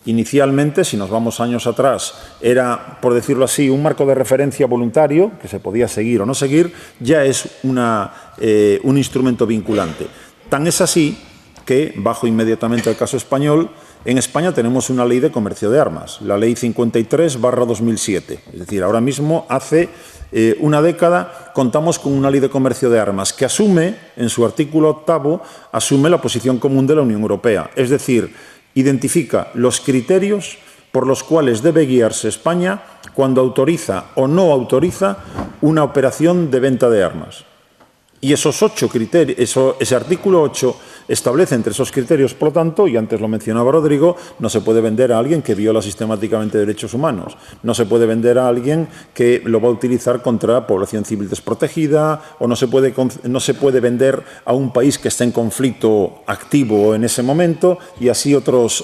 Inicialmente, si nos vamos años atrás, era, por decirlo así, un marco de referencia voluntario, que se podía seguir o no seguir, ya es un instrumento vinculante. Tan es así que, bajo inmediatamente el caso español, en España tenemos una ley de comercio de armas, la Ley 53/2007. Es decir, ahora mismo, hace una década, contamos con una ley de comercio de armas que asume, en su artículo 8º, asume la posición común de la Unión Europea. Es decir, identifica los criterios por los cuales debe guiarse España cuando autoriza o no autoriza una operación de venta de armas. Y esos 8 criterios, ese artículo 8 establece entre esos criterios, por lo tanto, y antes lo mencionaba Rodrigo, no se puede vender a alguien que viola sistemáticamente derechos humanos, no se puede vender a alguien que lo va a utilizar contra población civil desprotegida, o no se puede vender a un país que está en conflicto activo en ese momento, y así otros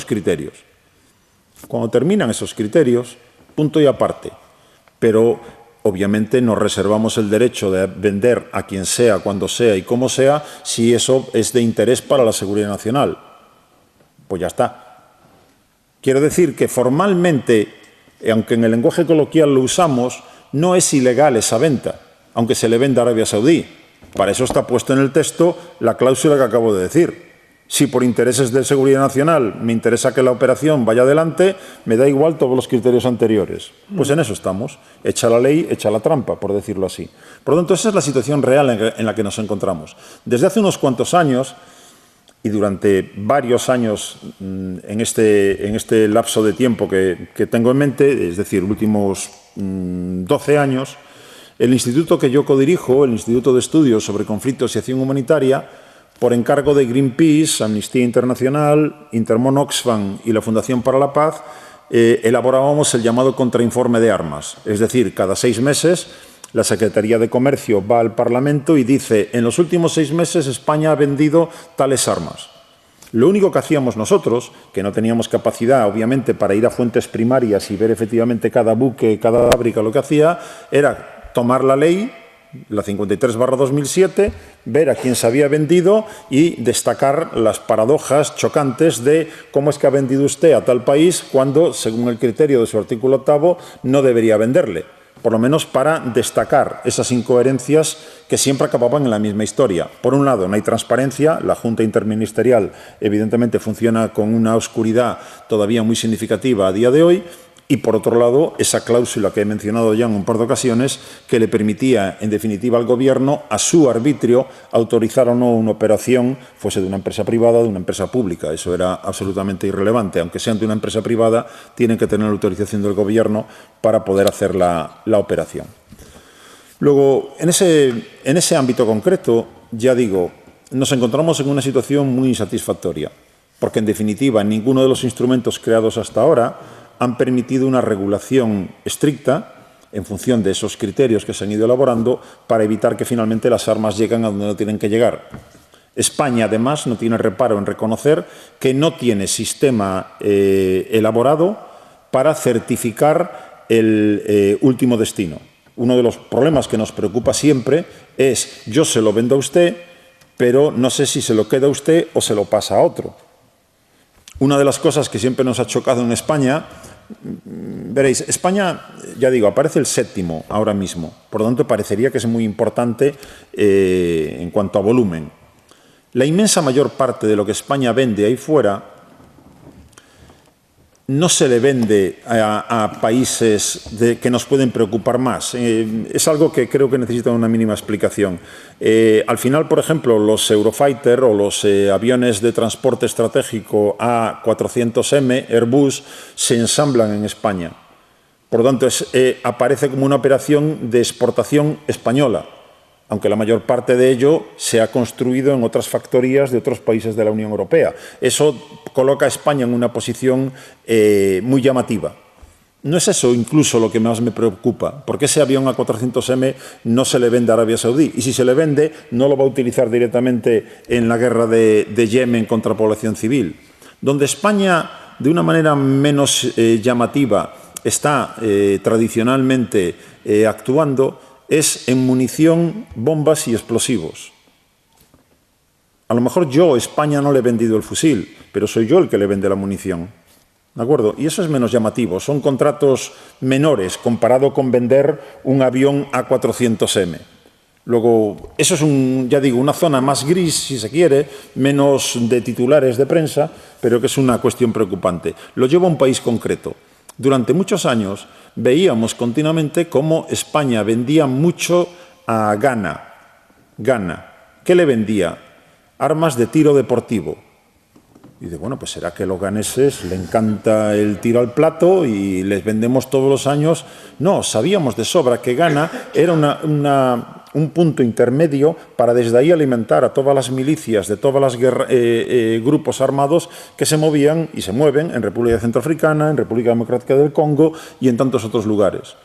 criterios. Cuando terminan esos criterios, punto y aparte, pero obviamente nos reservamos el derecho de vender a quien sea, cuando sea y como sea, si eso es de interés para la seguridad nacional. Pues ya está. Quiero decir que formalmente, aunque en el lenguaje coloquial lo usamos, no es ilegal esa venta, aunque se le venda a Arabia Saudí. Para eso está puesto en el texto la cláusula que acabo de decir. Si por intereses de seguridad nacional me interesa que la operación vaya adelante, me da igual todos los criterios anteriores. Pues en eso estamos. Echa la ley, echa la trampa, por decirlo así. Por lo tanto, esa es la situación real en la que nos encontramos. Desde hace unos cuantos años, y durante varios años en este lapso de tiempo que tengo en mente, es decir, últimos 12 años, el instituto que yo codirijo, el Instituto de Estudios sobre Conflictos y Acción Humanitaria, por encargo de Greenpeace, Amnistía Internacional, Intermon Oxfam y la Fundación para la Paz, elaborábamos el llamado contrainforme de armas. Es decir, cada 6 meses la Secretaría de Comercio va al Parlamento y dice: en los últimos 6 meses España ha vendido tales armas. Lo único que hacíamos nosotros, que no teníamos capacidad, obviamente, para ir a fuentes primarias y ver efectivamente cada buque, cada fábrica lo que hacía, era tomar la ley, la 53/2007, ver a quién se había vendido y destacar las paradojas chocantes de cómo es que ha vendido usted a tal país cuando, según el criterio de su artículo 8º, no debería venderle. por lo menos para destacar esas incoherencias que siempre acababan en la misma historia. Por un lado, no hay transparencia, la Junta Interministerial evidentemente funciona con una oscuridad todavía muy significativa a día de hoy, y por otro lado, esa cláusula que he mencionado ya en un par de ocasiones, que le permitía, en definitiva, al Gobierno, a su arbitrio, autorizar o no una operación, fuese de una empresa privada o de una empresa pública. Eso era absolutamente irrelevante. Aunque sean de una empresa privada, tienen que tener la autorización del Gobierno para poder hacer la operación. Luego, en ese ámbito concreto, ya digo, nos encontramos en una situación muy insatisfactoria, porque, en definitiva, ninguno de los instrumentos creados hasta ahora han permitido una regulación estricta en función de esos criterios que se han ido elaborando para evitar que finalmente las armas lleguen a donde no tienen que llegar. España, además, no tiene reparo en reconocer que no tiene sistema elaborado para certificar el último destino. Uno de los problemas que nos preocupa siempre es: yo se lo vendo a usted, pero no sé si se lo queda a usted o se lo pasa a otro. Una de las cosas que siempre nos ha chocado en España, veréis, España, ya digo, aparece el 7º ahora mismo, por lo tanto parecería que es muy importante en cuanto a volumen. La inmensa mayor parte de lo que España vende ahí fuera no se le vende a países que nos pueden preocupar más. Es algo que creo que necesita una mínima explicación. Al final, por ejemplo, los Eurofighter o los aviones de transporte estratégico A400M Airbus se ensamblan en España. Por lo tanto, aparece como una operación de exportación española, aunque la mayor parte de ello se ha construido en otras factorías de otros países de la Unión Europea. Eso coloca a España en una posición muy llamativa. No es eso incluso lo que más me preocupa, porque ese avión A400M no se le vende a Arabia Saudí, y si se le vende, no lo va a utilizar directamente en la guerra de Yemen contra población civil. Donde España, de una manera menos llamativa, está tradicionalmente actuando es en munición, bombas y explosivos. A lo mejor yo, España, no le he vendido el fusil, pero soy yo el que le vende la munición. ¿De acuerdo? Y eso es menos llamativo. Son contratos menores comparado con vender un avión A400M. Luego, eso es, ya digo, una zona más gris, si se quiere, menos de titulares de prensa, pero que es una cuestión preocupante. Lo llevo a un país concreto. Durante muchos años veíamos continuamente cómo España vendía mucho a Ghana. Ghana. ¿Qué le vendía? Armas de tiro deportivo. Y dice, bueno, pues será que a los ganeses le encanta el tiro al plato y les vendemos todos los años. No, sabíamos de sobra que Ghana era un punto intermedio para desde ahí alimentar a todas las milicias de todos los grupos armados que se movían y se mueven en República Centroafricana, en República Democrática del Congo y en tantos otros lugares.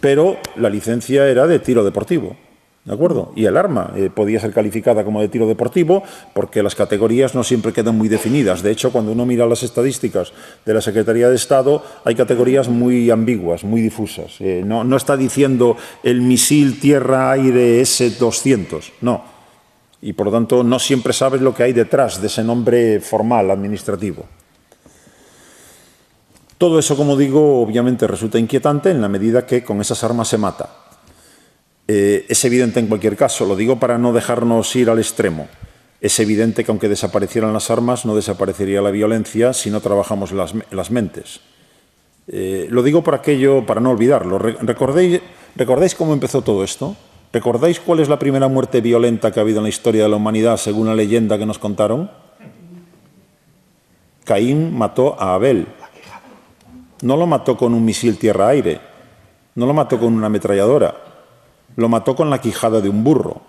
Pero la licencia era de tiro deportivo. ¿De acuerdo? Y el arma podía ser calificada como de tiro deportivo porque las categorías no siempre quedan muy definidas. De hecho, cuando uno mira las estadísticas de la Secretaría de Estado, hay categorías muy ambiguas, muy difusas. No está diciendo el misil tierra-aire S-200, no. Y por lo tanto, no siempre sabes lo que hay detrás de ese nombre formal, administrativo. Todo eso, como digo, obviamente resulta inquietante en la medida que con esas armas se mata. Es evidente en cualquier caso, lo digo para no dejarnos ir al extremo, es evidente que aunque desaparecieran las armas, no desaparecería la violencia si no trabajamos las mentes. Lo digo por aquello, para no olvidarlo. ¿Recordáis cómo empezó todo esto? ¿Recordáis cuál es la primera muerte violenta que ha habido en la historia de la humanidad, según la leyenda que nos contaron? Caín mató a Abel. No lo mató con un misil tierra-aire, no lo mató con una ametralladora. Lo mató con la quijada de un burro.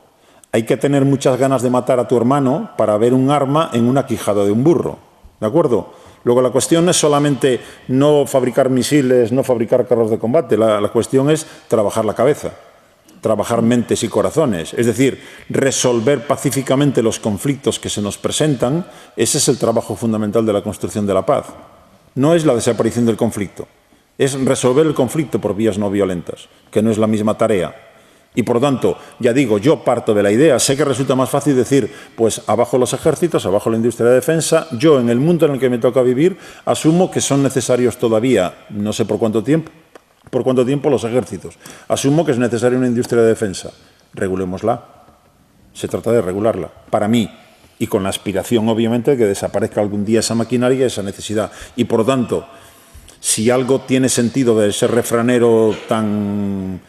Hay que tener muchas ganas de matar a tu hermano para ver un arma en una quijada de un burro. ¿De acuerdo? Luego la cuestión no es solamente no fabricar misiles, no fabricar carros de combate. La cuestión es trabajar la cabeza, trabajar mentes y corazones. Es decir, resolver pacíficamente los conflictos que se nos presentan. Ese es el trabajo fundamental de la construcción de la paz. No es la desaparición del conflicto. Es resolver el conflicto por vías no violentas, que no es la misma tarea. Y por lo tanto, ya digo, yo parto de la idea, sé que resulta más fácil decir, pues abajo los ejércitos, abajo la industria de defensa, yo en el mundo en el que me toca vivir, asumo que son necesarios todavía, no sé por cuánto tiempo, por cuánto tiempo los ejércitos. Asumo que es necesaria una industria de defensa. Regulémosla. Se trata de regularla. Para mí, y con la aspiración, obviamente, de que desaparezca algún día esa maquinaria, esa necesidad. Y, por lo tanto, si algo tiene sentido de ese refranero tan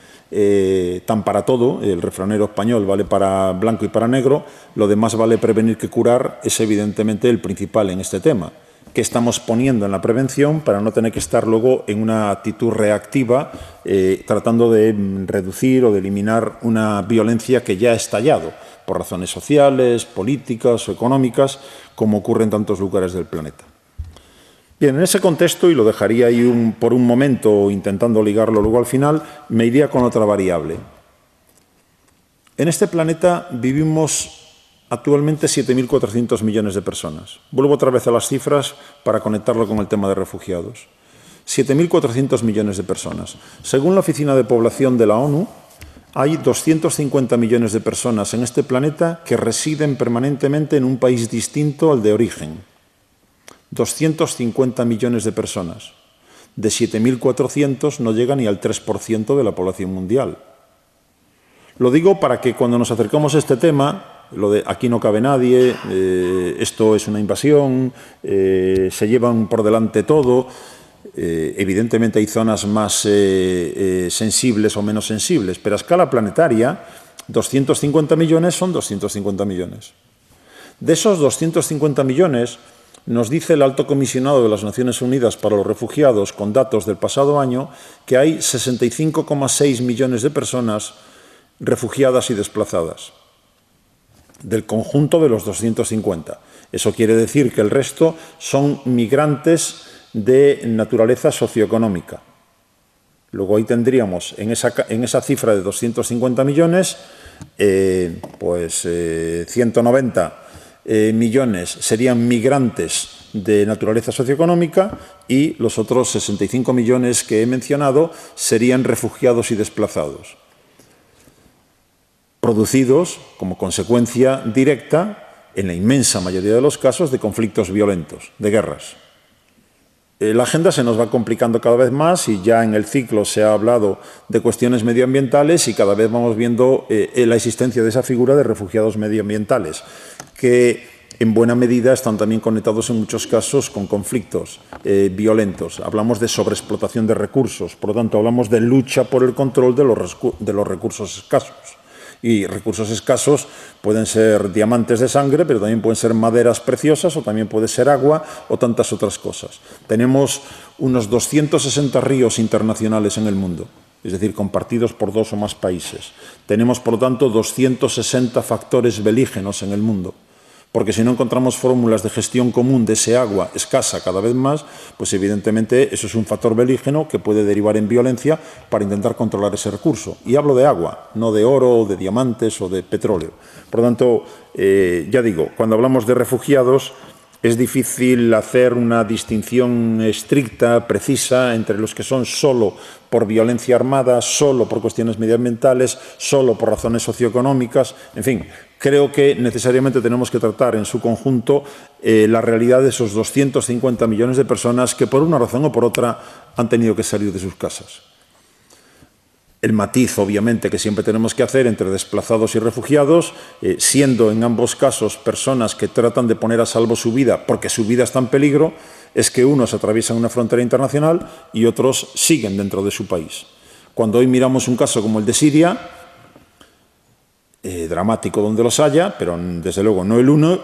para todo, el refranero español vale para blanco y para negro, lo demás vale prevenir que curar, es evidentemente el principal en este tema. ¿Qué estamos poniendo en la prevención para no tener que estar luego en una actitud reactiva tratando de reducir o de eliminar una violencia que ya ha estallado por razones sociales, políticas o económicas, como ocurre en tantos lugares del planeta? Bien, en ese contexto, y lo dejaría ahí por un momento intentando ligarlo luego al final, me iría con otra variable. En este planeta vivimos actualmente 7.400 millones de personas. Vuelvo otra vez a las cifras para conectarlo con el tema de refugiados. 7.400 millones de personas. Según la Oficina de Población de la ONU, hay 250 millones de personas en este planeta que residen permanentemente en un país distinto al de origen. 250 millones de personas. De 7.400 no llega ni al 3% de la población mundial. Lo digo para que cuando nos acercamos a este tema, lo de aquí no cabe nadie, esto es una invasión, se llevan por delante todo. Evidentemente hay zonas más sensibles o menos sensibles, pero a escala planetaria, 250 millones son 250 millones. De esos 250 millones, nos dice el Alto Comisionado de las Naciones Unidas para los Refugiados, con datos del pasado año, que hay 65,6 millones de personas refugiadas y desplazadas, del conjunto de los 250. Eso quiere decir que el resto son migrantes de naturaleza socioeconómica. Luego ahí tendríamos, en esa cifra de 250 millones, 190 millones serían migrantes de naturaleza socioeconómica y los otros 65 millones que he mencionado serían refugiados y desplazados, producidos como consecuencia directa, en la inmensa mayoría de los casos, de conflictos violentos, de guerras. La agenda se nos va complicando cada vez más y ya en el ciclo se ha hablado de cuestiones medioambientales y cada vez vamos viendo la existencia de esa figura de refugiados medioambientales, que en buena medida están también conectados en muchos casos con conflictos violentos. Hablamos de sobreexplotación de recursos, por lo tanto hablamos de lucha por el control de los recursos escasos. Y recursos escasos pueden ser diamantes de sangre, pero también pueden ser maderas preciosas o también puede ser agua o tantas otras cosas. Tenemos unos 260 ríos internacionales en el mundo, es decir, compartidos por 2 o más países. Tenemos, por lo tanto, 260 factores belígenos en el mundo. Porque si no encontramos fórmulas de gestión común de ese agua escasa cada vez más, pues evidentemente eso es un factor belígeno que puede derivar en violencia para intentar controlar ese recurso. Y hablo de agua, no de oro, de diamantes o de petróleo. Por lo tanto, ya digo, cuando hablamos de refugiados es difícil hacer una distinción estricta, precisa, entre los que son solo por violencia armada, solo por cuestiones medioambientales, solo por razones socioeconómicas, en fin. Creo que necesariamente tenemos que tratar en su conjunto la realidad de esos 250 millones de personas que por una razón o por otra han tenido que salir de sus casas. El matiz, obviamente, que siempre tenemos que hacer entre desplazados y refugiados, siendo en ambos casos personas que tratan de poner a salvo su vida porque su vida está en peligro, es que unos atraviesan una frontera internacional y otros siguen dentro de su país. Cuando hoy miramos un caso como el de Siria, dramático donde los haya, pero desde luego no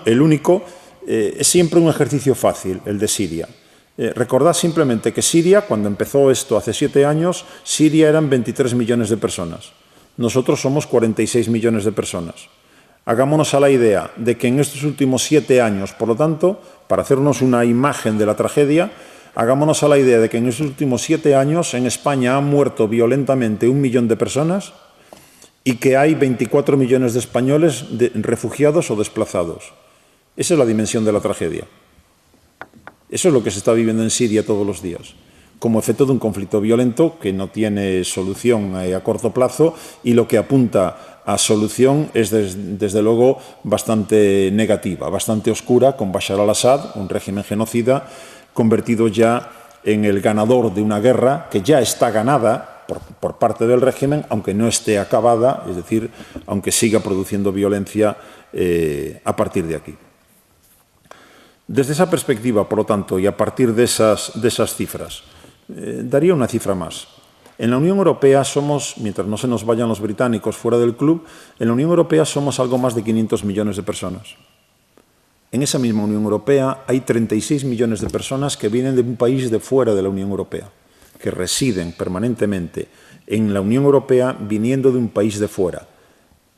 el único, es siempre un ejercicio fácil el de Siria. Recordad simplemente que Siria, cuando empezó esto hace 7 años, Siria eran 23 millones de personas. Nosotros somos 46 millones de personas. Hagámonos a la idea de que en estos últimos 7 años, por lo tanto, para hacernos una imagen de la tragedia, hagámonos a la idea de que en estos últimos 7 años en España han muerto violentamente 1 millón de personas y que hay 24 millones de españoles refugiados o desplazados. Esa es la dimensión de la tragedia. Eso es lo que se está viviendo en Siria todos los días, como efecto de un conflicto violento que no tiene solución a corto plazo y lo que apunta a solución es, desde luego, bastante negativa, bastante oscura, con Bashar al-Assad, un régimen genocida, convertido ya en el ganador de una guerra que ya está ganada, por parte del régimen, aunque no esté acabada, es decir, aunque siga produciendo violencia a partir de aquí. Desde esa perspectiva, por lo tanto, y a partir de esas cifras, daría una cifra más. En la Unión Europea somos, mientras no se nos vayan los británicos fuera del club, en la Unión Europea somos algo más de 500 millones de personas. En esa misma Unión Europea hay 36 millones de personas que vienen de un país de fuera de la Unión Europea, que residen permanentemente en la Unión Europea viniendo de un país de fuera.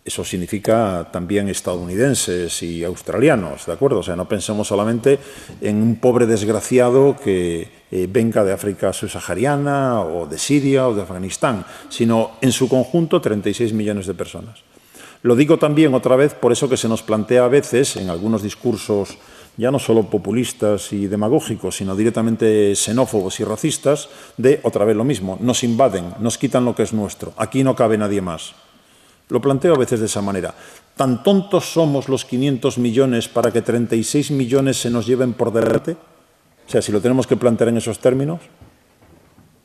Eso significa también estadounidenses y australianos, ¿de acuerdo? O sea, no pensemos solamente en un pobre desgraciado que venga de África subsahariana o de Siria o de Afganistán, sino en su conjunto 36 millones de personas. Lo digo también otra vez por eso que se nos plantea a veces en algunos discursos ya no solo populistas y demagógicos, sino directamente xenófobos y racistas, de otra vez lo mismo, nos invaden, nos quitan lo que es nuestro, aquí no cabe nadie más. Lo planteo a veces de esa manera. ¿Tan tontos somos los 500 millones para que 36 millones se nos lleven por delante? O sea, si lo tenemos que plantear en esos términos.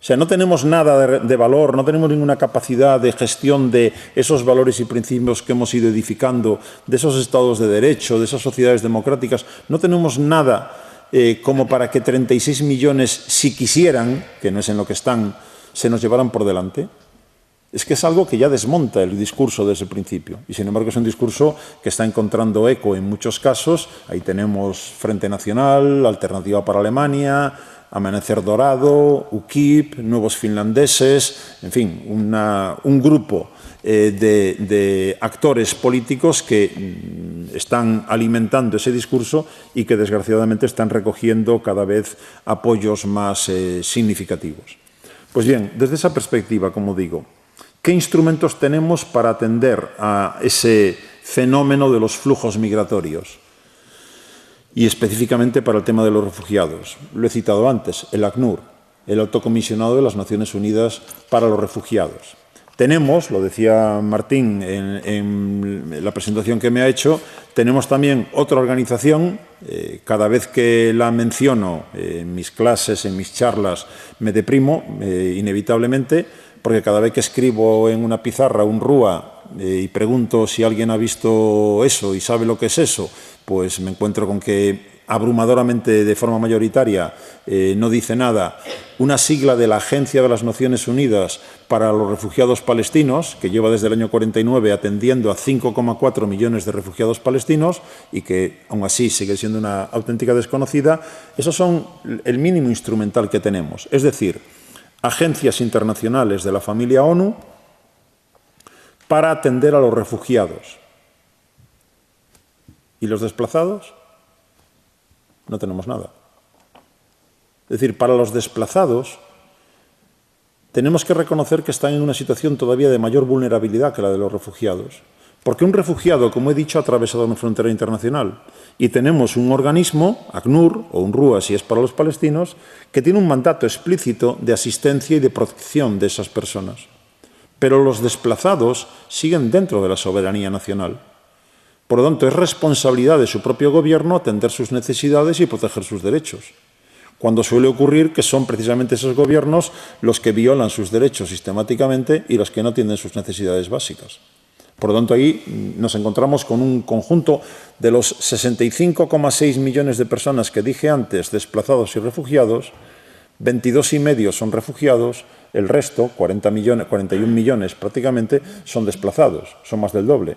O sea, no tenemos nada de valor, no tenemos ninguna capacidad de gestión de esos valores y principios que hemos ido edificando, de esos estados de derecho, de esas sociedades democráticas. No tenemos nada como para que 36 millones, si quisieran, que no es en lo que están, se nos llevaran por delante. Es que es algo que ya desmonta el discurso de ese principio. Y sin embargo es un discurso que está encontrando eco en muchos casos. Ahí tenemos Frente Nacional, Alternativa para Alemania, Amanecer Dorado, UKIP, Nuevos Finlandeses, en fin, un grupo de actores políticos que están alimentando ese discurso y que desgraciadamente están recogiendo cada vez apoyos más significativos. Pues bien, desde esa perspectiva, como digo, ¿qué instrumentos tenemos para atender a ese fenómeno de los flujos migratorios? Y específicamente para el tema de los refugiados. Lo he citado antes, el ACNUR, el Alto Comisionado de las Naciones Unidas para los Refugiados. Tenemos, lo decía Martín en la presentación que me ha hecho, tenemos también otra organización, cada vez que la menciono en mis clases, en mis charlas, me deprimo inevitablemente, porque cada vez que escribo en una pizarra un RUA y pregunto si alguien ha visto eso y sabe lo que es eso, pues me encuentro con que abrumadoramente, de forma mayoritaria, no dice nada. Una sigla de la Agencia de las Naciones Unidas para los Refugiados Palestinos, que lleva desde el año 49 atendiendo a 5,4 millones de refugiados palestinos y que aún así sigue siendo una auténtica desconocida, esos son el mínimo instrumental que tenemos. Es decir, agencias internacionales de la familia ONU para atender a los refugiados. ¿Y los desplazados? No tenemos nada. Es decir, para los desplazados tenemos que reconocer que están en una situación todavía de mayor vulnerabilidad que la de los refugiados. Porque un refugiado, como he dicho, ha atravesado una frontera internacional y tenemos un organismo, ACNUR, o un RUA si es para los palestinos, que tiene un mandato explícito de asistencia y de protección de esas personas. Pero los desplazados siguen dentro de la soberanía nacional. Por lo tanto, es responsabilidad de su propio gobierno atender sus necesidades y proteger sus derechos. Cuando suele ocurrir que son precisamente esos gobiernos los que violan sus derechos sistemáticamente y los que no atienden sus necesidades básicas. Por lo tanto, ahí nos encontramos con un conjunto de los 65,6 millones de personas que dije antes, desplazados y refugiados, 22,5 son refugiados, el resto, 41 millones prácticamente, son desplazados, son más del doble.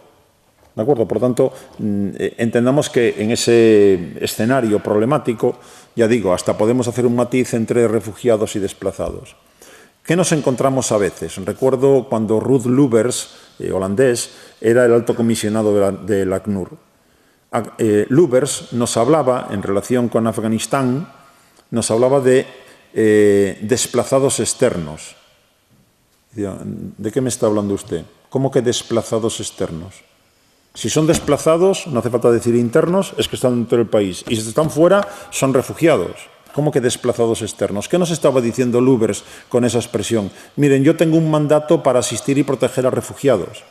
¿De acuerdo? Por lo tanto, entendamos que en ese escenario problemático, ya digo, hasta podemos hacer un matiz entre refugiados y desplazados. ¿Qué nos encontramos a veces? Recuerdo cuando Ruud Lubbers, holandés, era el alto comisionado de la ACNUR. Lubbers nos hablaba, en relación con Afganistán, nos hablaba de desplazados externos. ¿De qué me está hablando usted? ¿Cómo que desplazados externos? Si son desplazados, no hace falta decir internos, es que están dentro del país. Y si están fuera, son refugiados. ¿Cómo que desplazados externos? ¿Qué nos estaba diciendo Lubbers con esa expresión? Miren, yo tengo un mandato para asistir y proteger a refugiados.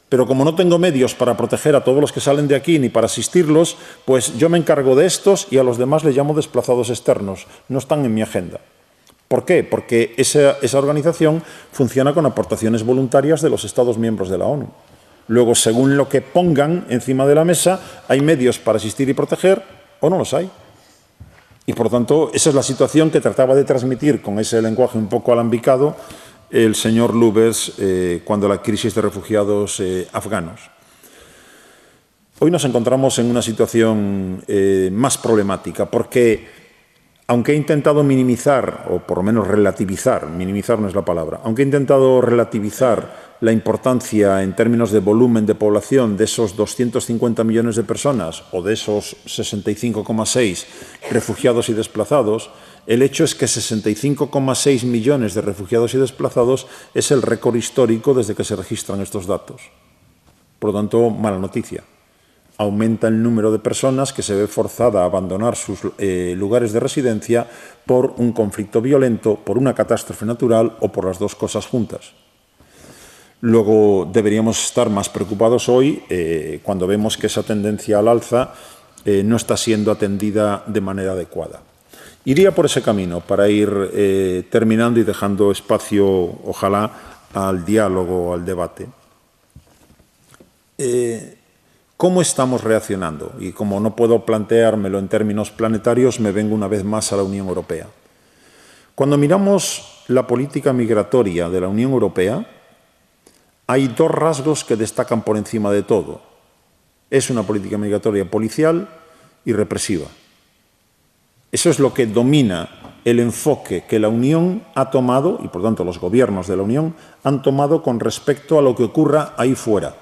Pero como no tengo medios para proteger a todos los que salen de aquí ni para asistirlos, pues yo me encargo de estos y a los demás les llamo desplazados externos. No están en mi agenda. ¿Por qué? Porque esa organización funciona con aportaciones voluntarias de los Estados miembros de la ONU. Luego, según lo que pongan encima de la mesa, hay medios para asistir y proteger o no los hay. Y, por lo tanto, esa es la situación que trataba de transmitir con ese lenguaje un poco alambicado el señor Lubbers cuando la crisis de refugiados afganos. Hoy nos encontramos en una situación más problemática porque, aunque he intentado minimizar, o por lo menos relativizar, minimizar no es la palabra, aunque he intentado relativizar la importancia en términos de volumen de población de esos 250 millones de personas o de esos 65,6 refugiados y desplazados, el hecho es que 65,6 millones de refugiados y desplazados es el récord histórico desde que se registran estos datos. Por lo tanto, mala noticia. Aumenta el número de personas que se ve forzada a abandonar sus lugares de residencia por un conflicto violento, por una catástrofe natural o por las dos cosas juntas. Luego deberíamos estar más preocupados hoy cuando vemos que esa tendencia al alza no está siendo atendida de manera adecuada. Iría por ese camino para ir terminando y dejando espacio, ojalá, al diálogo, al debate. ¿Cómo estamos reaccionando? Y como no puedo planteármelo en términos planetarios, me vengo una vez más a la Unión Europea. Cuando miramos la política migratoria de la Unión Europea, hay dos rasgos que destacan por encima de todo. Es una política migratoria policial y represiva. Eso es lo que domina el enfoque que la Unión ha tomado, y por tanto los gobiernos de la Unión han tomado con respecto a lo que ocurra ahí fuera.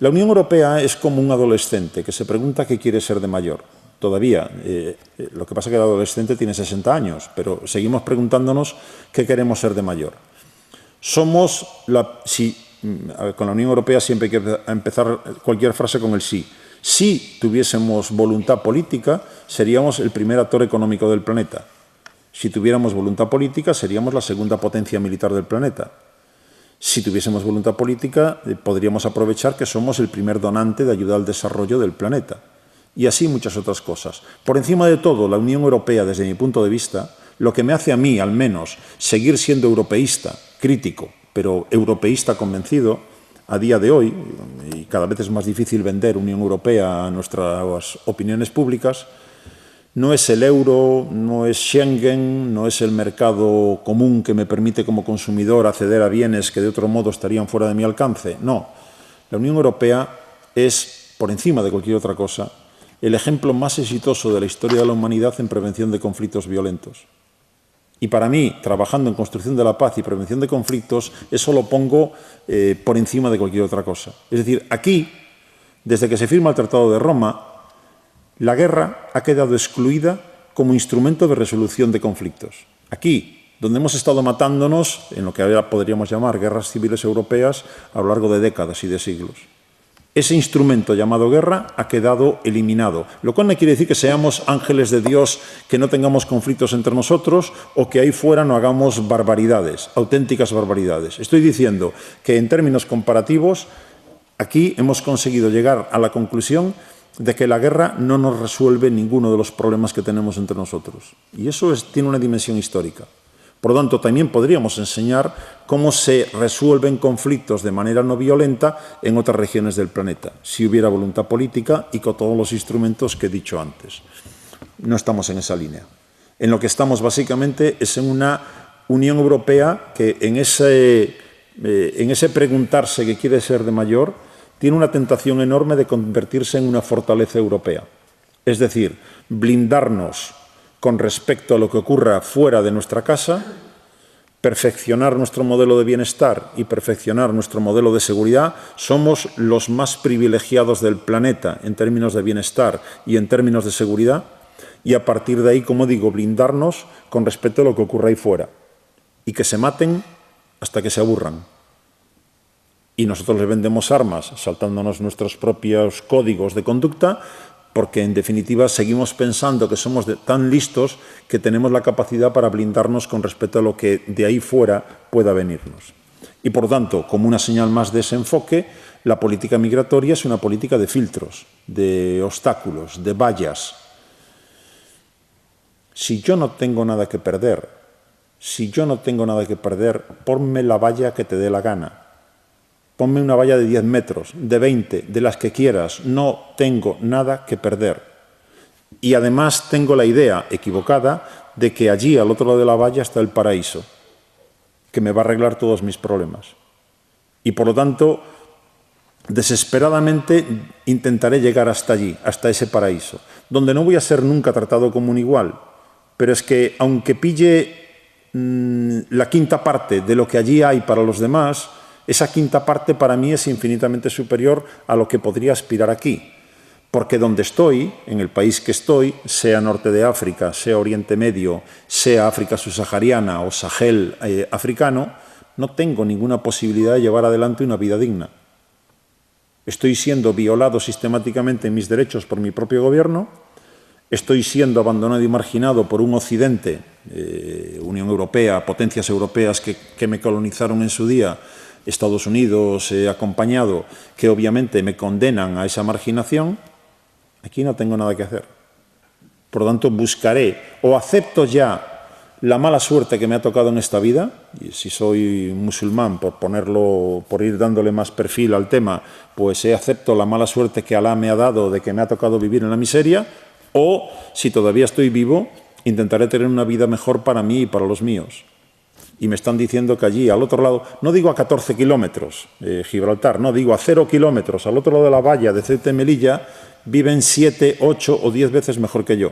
La Unión Europea es como un adolescente que se pregunta qué quiere ser de mayor. Todavía, lo que pasa es que el adolescente tiene 60 años, pero seguimos preguntándonos qué queremos ser de mayor. Con la Unión Europea siempre hay que empezar cualquier frase con el sí. Si tuviésemos voluntad política, seríamos el primer actor económico del planeta. Si tuviéramos voluntad política, seríamos la segunda potencia militar del planeta. Si tuviésemos voluntad política, podríamos aprovechar que somos el primer donante de ayuda al desarrollo del planeta. Y así muchas otras cosas. Por encima de todo, la Unión Europea, desde mi punto de vista, lo que me hace a mí, al menos, seguir siendo europeísta, crítico, pero europeísta convencido, a día de hoy, y cada vez es más difícil vender Unión Europea a nuestras opiniones públicas, no es el euro, no es Schengen, no es el mercado común que me permite como consumidor acceder a bienes que de otro modo estarían fuera de mi alcance. No, la Unión Europea es, por encima de cualquier otra cosa, el ejemplo más exitoso de la historia de la humanidad en prevención de conflictos violentos. Y para mí, trabajando en construcción de la paz y prevención de conflictos, eso lo pongo por encima de cualquier otra cosa. Es decir, aquí, desde que se firma el Tratado de Roma, la guerra ha quedado excluida como instrumento de resolución de conflictos. Aquí, donde hemos estado matándonos en lo que ahora podríamos llamar guerras civiles europeas a lo largo de décadas y de siglos. Ese instrumento llamado guerra ha quedado eliminado, lo cual no quiere decir que seamos ángeles de Dios, que no tengamos conflictos entre nosotros o que ahí fuera no hagamos barbaridades, auténticas barbaridades. Estoy diciendo que en términos comparativos, aquí hemos conseguido llegar a la conclusión de que la guerra no nos resuelve ninguno de los problemas que tenemos entre nosotros. Y eso tiene una dimensión histórica. Por lo tanto, también podríamos enseñar cómo se resuelven conflictos de manera no violenta en otras regiones del planeta, si hubiera voluntad política y con todos los instrumentos que he dicho antes. No estamos en esa línea. En lo que estamos básicamente es en una Unión Europea que en ese preguntarse qué quiere ser de mayor, tiene una tentación enorme de convertirse en una fortaleza europea. Es decir, blindarnos con respecto a lo que ocurra fuera de nuestra casa, perfeccionar nuestro modelo de bienestar y perfeccionar nuestro modelo de seguridad. Somos los más privilegiados del planeta en términos de bienestar y en términos de seguridad, y a partir de ahí, como digo, blindarnos con respecto a lo que ocurra ahí fuera y que se maten hasta que se aburran. Y nosotros les vendemos armas saltándonos nuestros propios códigos de conducta, porque en definitiva seguimos pensando que somos tan listos que tenemos la capacidad para blindarnos con respecto a lo que de ahí fuera pueda venirnos. Y por tanto, como una señal más de ese enfoque, la política migratoria es una política de filtros, de obstáculos, de vallas. Si yo no tengo nada que perder, ponme la valla que te dé la gana. Ponme una valla de 10 metros, de 20, de las que quieras. No tengo nada que perder. Y además tengo la idea equivocada de que allí, al otro lado de la valla, está el paraíso, que me va a arreglar todos mis problemas. Y por lo tanto, desesperadamente intentaré llegar hasta allí, hasta ese paraíso, donde no voy a ser nunca tratado como un igual. Pero es que, aunque pille la quinta parte de lo que allí hay para los demás, esa quinta parte para mí es infinitamente superior a lo que podría aspirar aquí. Porque donde estoy, en el país que estoy, sea norte de África, sea Oriente Medio, sea África subsahariana o Sahel africano, no tengo ninguna posibilidad de llevar adelante una vida digna. Estoy siendo violado sistemáticamente en mis derechos por mi propio gobierno, estoy siendo abandonado y marginado por un Occidente, Unión Europea, potencias europeas que me colonizaron en su día, Estados Unidos acompañado, que obviamente me condenan a esa marginación. Aquí no tengo nada que hacer. Por lo tanto, buscaré o acepto ya la mala suerte que me ha tocado en esta vida, y si soy musulmán, por ir dándole más perfil al tema, pues acepto la mala suerte que Alá me ha dado de que me ha tocado vivir en la miseria, o si todavía estoy vivo, intentaré tener una vida mejor para mí y para los míos. Y me están diciendo que allí, al otro lado, no digo a 14 kilómetros, Gibraltar, no, digo a 0 kilómetros, al otro lado de la valla de Ceuta y Melilla, viven 7, 8 o 10 veces mejor que yo.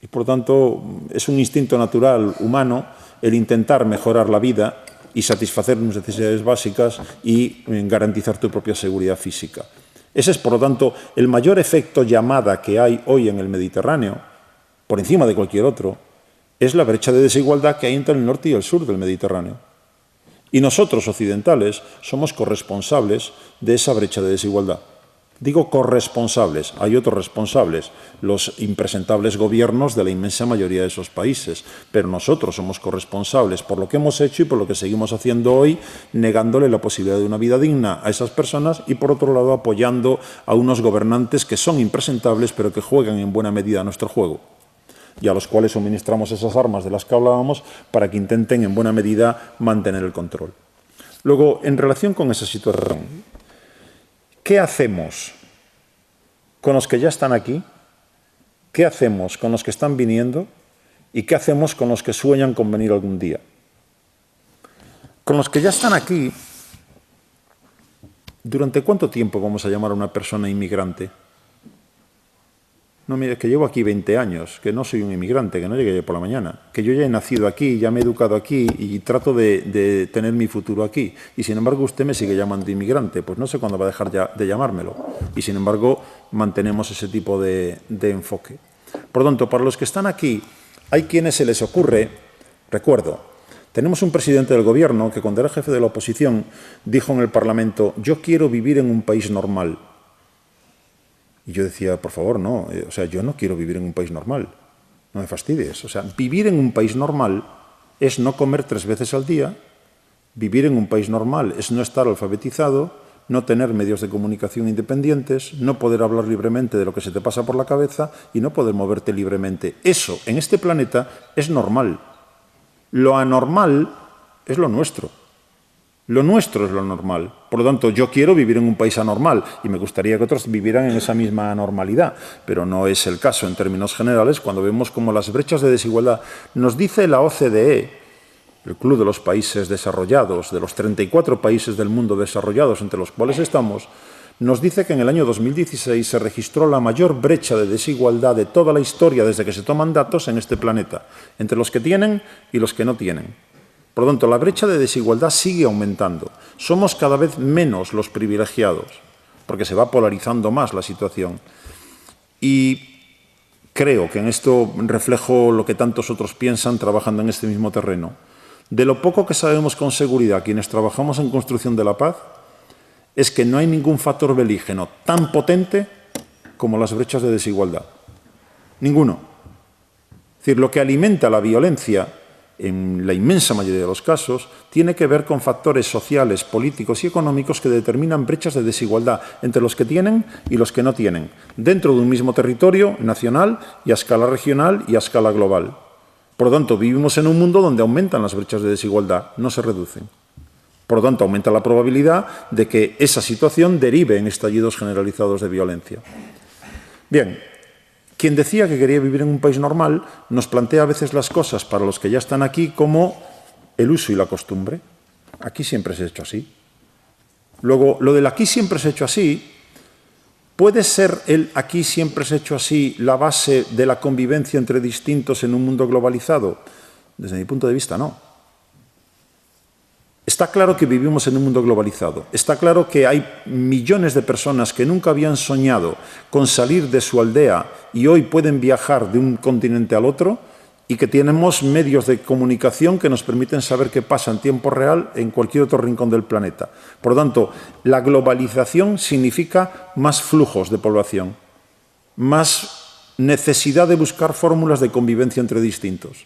Y por lo tanto, es un instinto natural humano el intentar mejorar la vida y satisfacer tus necesidades básicas y garantizar tu propia seguridad física. Ese es, por lo tanto, el mayor efecto llamada que hay hoy en el Mediterráneo, por encima de cualquier otro, es la brecha de desigualdad que hay entre el norte y el sur del Mediterráneo. Y nosotros, occidentales, somos corresponsables de esa brecha de desigualdad. Digo corresponsables, hay otros responsables, los impresentables gobiernos de la inmensa mayoría de esos países, pero nosotros somos corresponsables por lo que hemos hecho y por lo que seguimos haciendo hoy, negándole la posibilidad de una vida digna a esas personas y, por otro lado, apoyando a unos gobernantes que son impresentables, pero que juegan en buena medida a nuestro juego, y a los cuales suministramos esas armas de las que hablábamos para que intenten en buena medida mantener el control. Luego, en relación con esa situación, ¿qué hacemos con los que ya están aquí? ¿Qué hacemos con los que están viniendo? ¿Y qué hacemos con los que sueñan con venir algún día? Con los que ya están aquí, ¿durante cuánto tiempo vamos a llamar a una persona inmigrante? No, mire, que llevo aquí 20 años, que no soy un inmigrante, que no llegué por la mañana, que yo ya he nacido aquí, ya me he educado aquí y trato de tener mi futuro aquí. Y sin embargo usted me sigue llamando inmigrante, pues no sé cuándo va a dejar ya de llamármelo. Y sin embargo mantenemos ese tipo de enfoque. Por lo tanto, para los que están aquí, hay quienes se les ocurre, recuerdo, tenemos un presidente del gobierno que cuando era jefe de la oposición dijo en el Parlamento, yo quiero vivir en un país normal. Y yo decía, por favor, no, o sea, yo no quiero vivir en un país normal, no me fastidies. O sea, vivir en un país normal es no comer 3 veces al día, vivir en un país normal es no estar alfabetizado, no tener medios de comunicación independientes, no poder hablar libremente de lo que se te pasa por la cabeza y no poder moverte libremente. Eso, en este planeta, es normal. Lo anormal es lo nuestro. Lo nuestro es lo normal. Por lo tanto, yo quiero vivir en un país anormal y me gustaría que otros vivieran en esa misma anormalidad, pero no es el caso en términos generales cuando vemos cómo las brechas de desigualdad, nos dice la OCDE, el Club de los Países Desarrollados, de los 34 países del mundo desarrollados entre los cuales estamos, nos dice que en el año 2016 se registró la mayor brecha de desigualdad de toda la historia desde que se toman datos en este planeta, entre los que tienen y los que no tienen. Por lo tanto, la brecha de desigualdad sigue aumentando. Somos cada vez menos los privilegiados, porque se va polarizando más la situación. Y creo que en esto reflejo lo que tantos otros piensan trabajando en este mismo terreno. De lo poco que sabemos con seguridad quienes trabajamos en construcción de la paz, es que no hay ningún factor belígeno tan potente como las brechas de desigualdad. Ninguno. Es decir, lo que alimenta la violencia en la inmensa mayoría de los casos, tiene que ver con factores sociales, políticos y económicos que determinan brechas de desigualdad entre los que tienen y los que no tienen, dentro de un mismo territorio nacional y a escala regional y a escala global. Por lo tanto, vivimos en un mundo donde aumentan las brechas de desigualdad, no se reducen. Por lo tanto, aumenta la probabilidad de que esa situación derive en estallidos generalizados de violencia. Bien, quien decía que quería vivir en un país normal nos plantea a veces las cosas para los que ya están aquí como el uso y la costumbre. Aquí siempre se ha hecho así. Luego, lo del aquí siempre se ha hecho así, ¿puede ser el aquí siempre se ha hecho así la base de la convivencia entre distintos en un mundo globalizado? Desde mi punto de vista, no. Está claro que vivimos en un mundo globalizado. Está claro que hay millones de personas que nunca habían soñado con salir de su aldea y hoy pueden viajar de un continente al otro y que tenemos medios de comunicación que nos permiten saber qué pasa en tiempo real en cualquier otro rincón del planeta. Por lo tanto, la globalización significa más flujos de población, más necesidad de buscar fórmulas de convivencia entre distintos.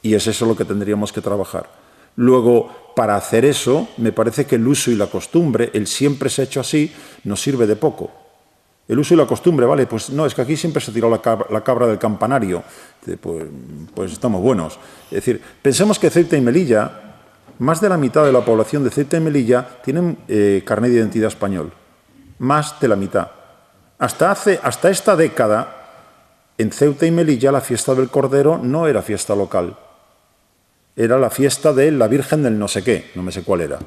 Y es eso lo que tendríamos que trabajar. Luego, para hacer eso, me parece que el uso y la costumbre, el siempre se ha hecho así, nos sirve de poco. El uso y la costumbre, vale, pues no, es que aquí siempre se tiró la cabra del campanario. Pues estamos buenos. Es decir, pensemos que Ceuta y Melilla, más de la mitad de la población de Ceuta y Melilla tienen carnet de identidad español. Más de la mitad. Hasta esta década, en Ceuta y Melilla, la fiesta del Cordero no era fiesta local. Era la fiesta de la Virgen del no sé qué, no me sé cuál era.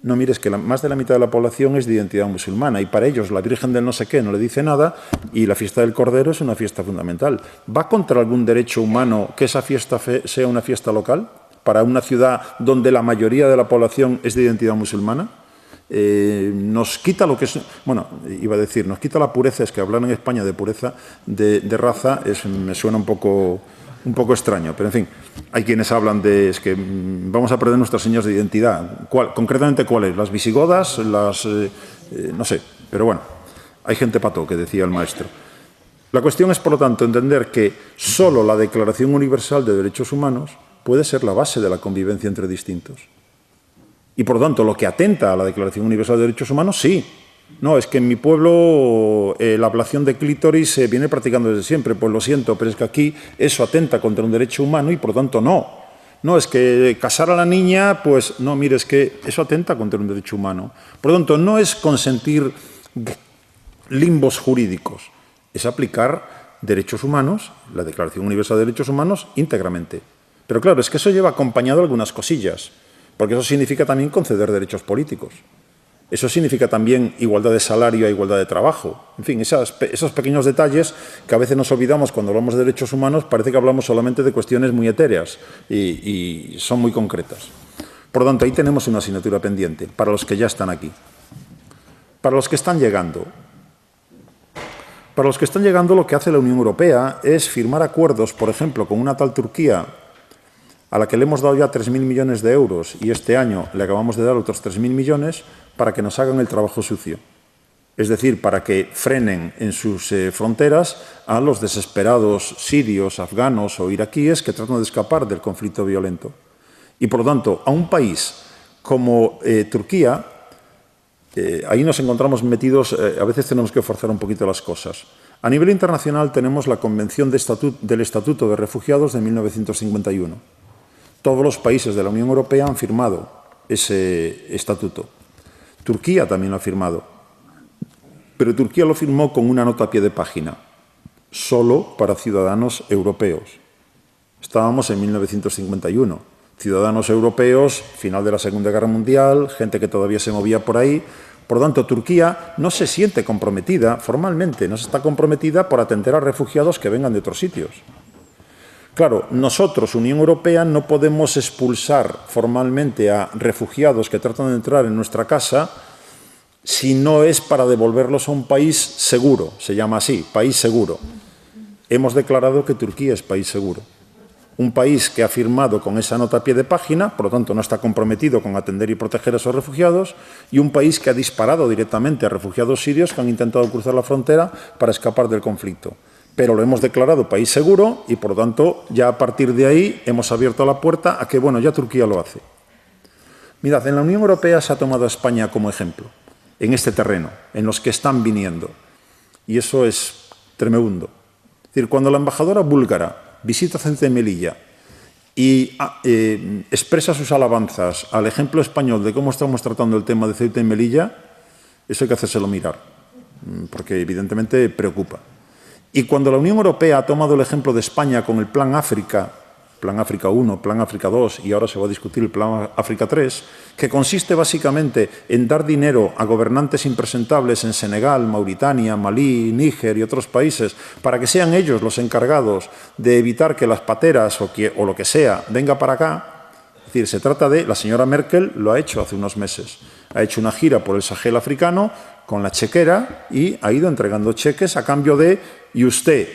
No, mires que más de la mitad de la población es de identidad musulmana y para ellos la Virgen del no sé qué no le dice nada y la fiesta del Cordero es una fiesta fundamental. ¿Va contra algún derecho humano que esa fiesta sea una fiesta local para una ciudad donde la mayoría de la población es de identidad musulmana? Nos quita lo que es, bueno, iba a decir, nos quita la pureza, es que hablar en España de pureza de raza me suena un poco extraño, pero en fin, hay quienes hablan de es que vamos a perder nuestras señas de identidad. Concretamente, ¿cuáles? ¿Las visigodas? No sé, pero bueno, hay gente pato, que decía el maestro. La cuestión es, por lo tanto, entender que solo la Declaración Universal de Derechos Humanos puede ser la base de la convivencia entre distintos. Y, por lo tanto, lo que atenta a la Declaración Universal de Derechos Humanos, sí. No, es que en mi pueblo la ablación de clítoris se viene practicando desde siempre. Pues lo siento, pero es que aquí eso atenta contra un derecho humano y por lo tanto no. No, es que casar a la niña, pues no, mire, es que eso atenta contra un derecho humano. Por lo tanto, no es consentir limbos jurídicos, es aplicar derechos humanos, la Declaración Universal de Derechos Humanos, íntegramente. Pero claro, es que eso lleva acompañado algunas cosillas, porque eso significa también conceder derechos políticos. Eso significa también igualdad de salario a igualdad de trabajo. En fin, esos pequeños detalles que a veces nos olvidamos cuando hablamos de derechos humanos, parece que hablamos solamente de cuestiones muy etéreas y son muy concretas. Por lo tanto, ahí tenemos una asignatura pendiente para los que ya están aquí. Para los que están llegando. Para los que están llegando, lo que hace la Unión Europea es firmar acuerdos, por ejemplo, con una tal Turquía, a la que le hemos dado ya 3.000 millones de euros y este año le acabamos de dar otros 3.000 millones para que nos hagan el trabajo sucio. Es decir, para que frenen en sus fronteras a los desesperados sirios, afganos o iraquíes que tratan de escapar del conflicto violento. Y, por lo tanto, a un país como Turquía, ahí nos encontramos metidos, a veces tenemos que forzar un poquito las cosas. A nivel internacional tenemos la Convención del Estatuto de Refugiados de 1951. Todos los países de la Unión Europea han firmado ese estatuto. Turquía también lo ha firmado. Pero Turquía lo firmó con una nota a pie de página, solo para ciudadanos europeos. Estábamos en 1951. Ciudadanos europeos, final de la Segunda Guerra Mundial, gente que todavía se movía por ahí. Por lo tanto, Turquía no se siente comprometida formalmente, no se está comprometida por atender a refugiados que vengan de otros sitios. Claro, nosotros, Unión Europea, no podemos expulsar formalmente a refugiados que tratan de entrar en nuestra casa si no es para devolverlos a un país seguro, se llama así, país seguro. Hemos declarado que Turquía es país seguro. Un país que ha firmado con esa nota a pie de página, por lo tanto no está comprometido con atender y proteger a esos refugiados, y un país que ha disparado directamente a refugiados sirios que han intentado cruzar la frontera para escapar del conflicto. pero lo hemos declarado país seguro y, por lo tanto, ya a partir de ahí hemos abierto la puerta a que, bueno, ya Turquía lo hace. Mirad, en la Unión Europea se ha tomado a España como ejemplo, en este terreno, en los que están viniendo. Y eso es tremendo. Es decir, cuando la embajadora búlgara visita Ceuta y Melilla y expresa sus alabanzas al ejemplo español de cómo estamos tratando el tema de Ceuta y Melilla, eso hay que hacérselo mirar, porque evidentemente preocupa. Y cuando la Unión Europea ha tomado el ejemplo de España con el Plan África 1, Plan África 2 y ahora se va a discutir el Plan África 3, que consiste básicamente en dar dinero a gobernantes impresentables en Senegal, Mauritania, Malí, Níger y otros países para que sean ellos los encargados de evitar que las pateras o lo que sea venga para acá. Es decir, se trata de, la señora Merkel lo ha hecho hace unos meses, ha hecho una gira por el Sahel africano con la chequera y ha ido entregando cheques a cambio de, y usted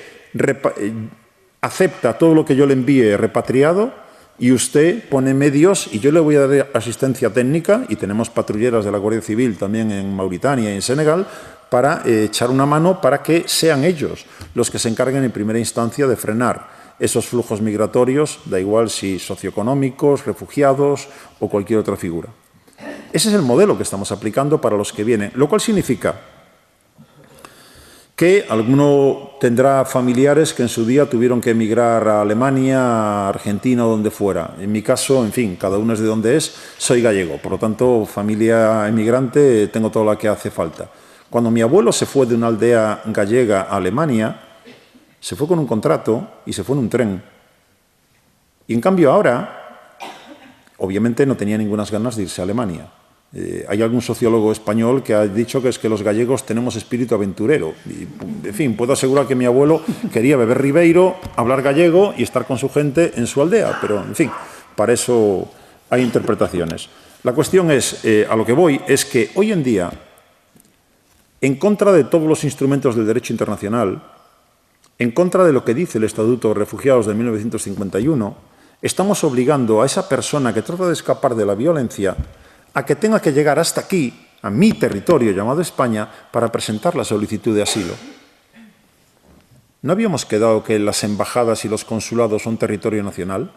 acepta todo lo que yo le envíe repatriado y usted pone medios y yo le voy a dar asistencia técnica, y tenemos patrulleras de la Guardia Civil también en Mauritania y en Senegal, para echar una mano para que sean ellos los que se encarguen en primera instancia de frenar esos flujos migratorios, da igual si socioeconómicos, refugiados o cualquier otra figura. Ese es el modelo que estamos aplicando para los que vienen, lo cual significa que alguno tendrá familiares que en su día tuvieron que emigrar a Alemania, a Argentina o donde fuera. En mi caso, en fin, cada uno es de donde es, soy gallego, por lo tanto, familia emigrante, tengo todo lo que hace falta. Cuando mi abuelo se fue de una aldea gallega a Alemania, se fue con un contrato y se fue en un tren. Y en cambio ahora, obviamente no tenía ninguna ganas de irse a Alemania. Hay algún sociólogo español que ha dicho que es que los gallegos tenemos espíritu aventurero. Y, en fin, puedo asegurar que mi abuelo quería beber ribeiro, hablar gallego y estar con su gente en su aldea. Pero, en fin, para eso hay interpretaciones. La cuestión es, a lo que voy, es que hoy en día, en contra de todos los instrumentos del derecho internacional, en contra de lo que dice el Estatuto de Refugiados de 1951, estamos obligando a esa persona que trata de escapar de la violencia a que tenga que llegar hasta aquí, a mi territorio llamado España, para presentar la solicitud de asilo. ¿No habíamos quedado que las embajadas y los consulados son territorio nacional?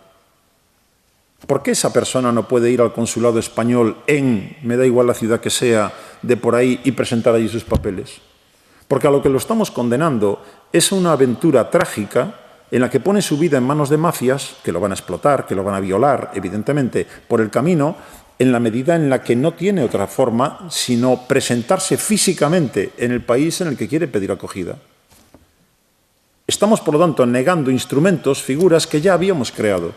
¿Por qué esa persona no puede ir al consulado español en, me da igual la ciudad que sea, de por ahí y presentar allí sus papeles? Porque a lo que lo estamos condenando es una aventura trágica en la que pone su vida en manos de mafias, que lo van a explotar, que lo van a violar, evidentemente, por el camino, en la medida en la que no tiene otra forma sino presentarse físicamente en el país en el que quiere pedir acogida. Estamos, por lo tanto, negando instrumentos, figuras que ya habíamos creado.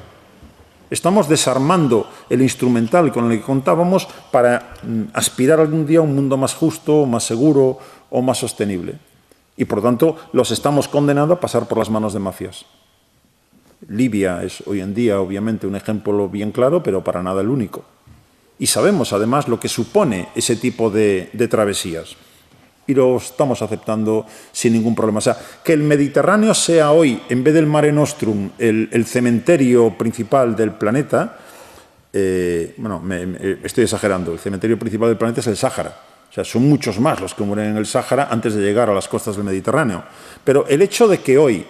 Estamos desarmando el instrumental con el que contábamos para aspirar algún día a un mundo más justo, más seguro o más sostenible. Y, por lo tanto, los estamos condenando a pasar por las manos de mafias. Libia es hoy en día, obviamente, un ejemplo bien claro, pero para nada el único. Y sabemos, además, lo que supone ese tipo de travesías. Y lo estamos aceptando sin ningún problema. O sea, que el Mediterráneo sea hoy, en vez del Mare Nostrum, el cementerio principal del planeta, bueno, estoy exagerando, el cementerio principal del planeta es el Sáhara. O sea, son muchos más los que mueren en el Sáhara antes de llegar a las costas del Mediterráneo. Pero el hecho de que hoy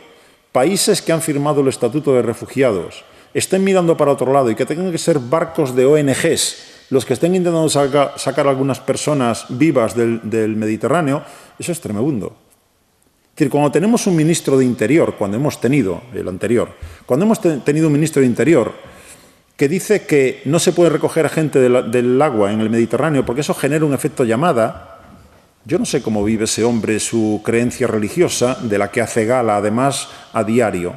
países que han firmado el Estatuto de Refugiados estén mirando para otro lado y que tengan que ser barcos de ONGs los que estén intentando sacar a algunas personas vivas del Mediterráneo, eso es tremendo. Es decir, cuando tenemos un ministro de Interior, cuando hemos tenido el anterior, cuando hemos tenido un ministro de Interior que dice que no se puede recoger a gente del agua en el Mediterráneo porque eso genera un efecto llamada, yo no sé cómo vive ese hombre su creencia religiosa, de la que hace gala, además, a diario.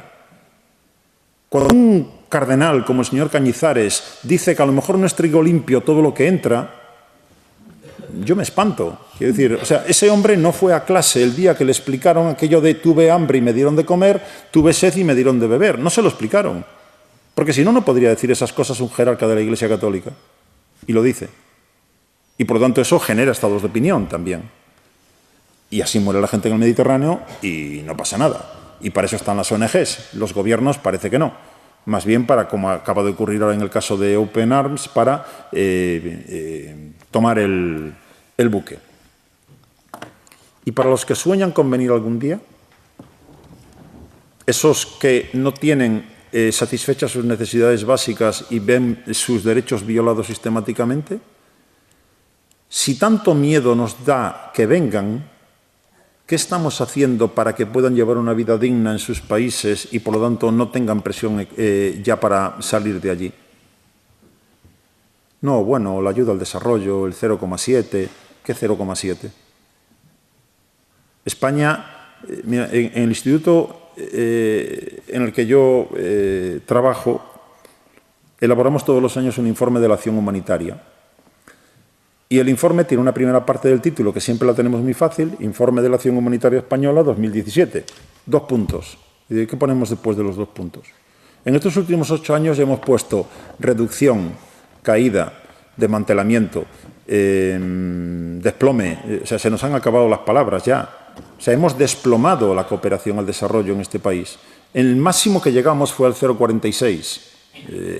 Cuando un cardenal como el señor Cañizares dice que a lo mejor no es trigo limpio todo lo que entra, yo me espanto. Quiero decir, o sea, ese hombre no fue a clase el día que le explicaron aquello de tuve hambre y me dieron de comer, tuve sed y me dieron de beber. No se lo explicaron. Porque si no, no podría decir esas cosas un jerarca de la Iglesia Católica. Y lo dice. Y por lo tanto eso genera estados de opinión también. Y así muere la gente en el Mediterráneo y no pasa nada. Y para eso están las ONGs. Los gobiernos parece que no. Más bien para, como acaba de ocurrir ahora en el caso de Open Arms, para tomar el buque. Y para los que sueñan con venir algún día, esos que no tienen satisfechas sus necesidades básicas y ven sus derechos violados sistemáticamente? Si tanto miedo nos da que vengan, ¿qué estamos haciendo para que puedan llevar una vida digna en sus países y, por lo tanto, no tengan presión ya para salir de allí? No, bueno, la ayuda al desarrollo, el 0,7, ¿qué 0,7? España, mira, en el instituto en el que yo trabajo, elaboramos todos los años un informe de la acción humanitaria. Y el informe tiene una primera parte del título, que siempre la tenemos muy fácil, Informe de la Acción Humanitaria Española 2017. 2 puntos. ¿Y qué ponemos después de los 2 puntos? En estos últimos 8 años hemos puesto reducción, caída, desmantelamiento, desplome. O sea, se nos han acabado las palabras ya. O sea, hemos desplomado la cooperación al desarrollo en este país. El máximo que llegamos fue al 0,46,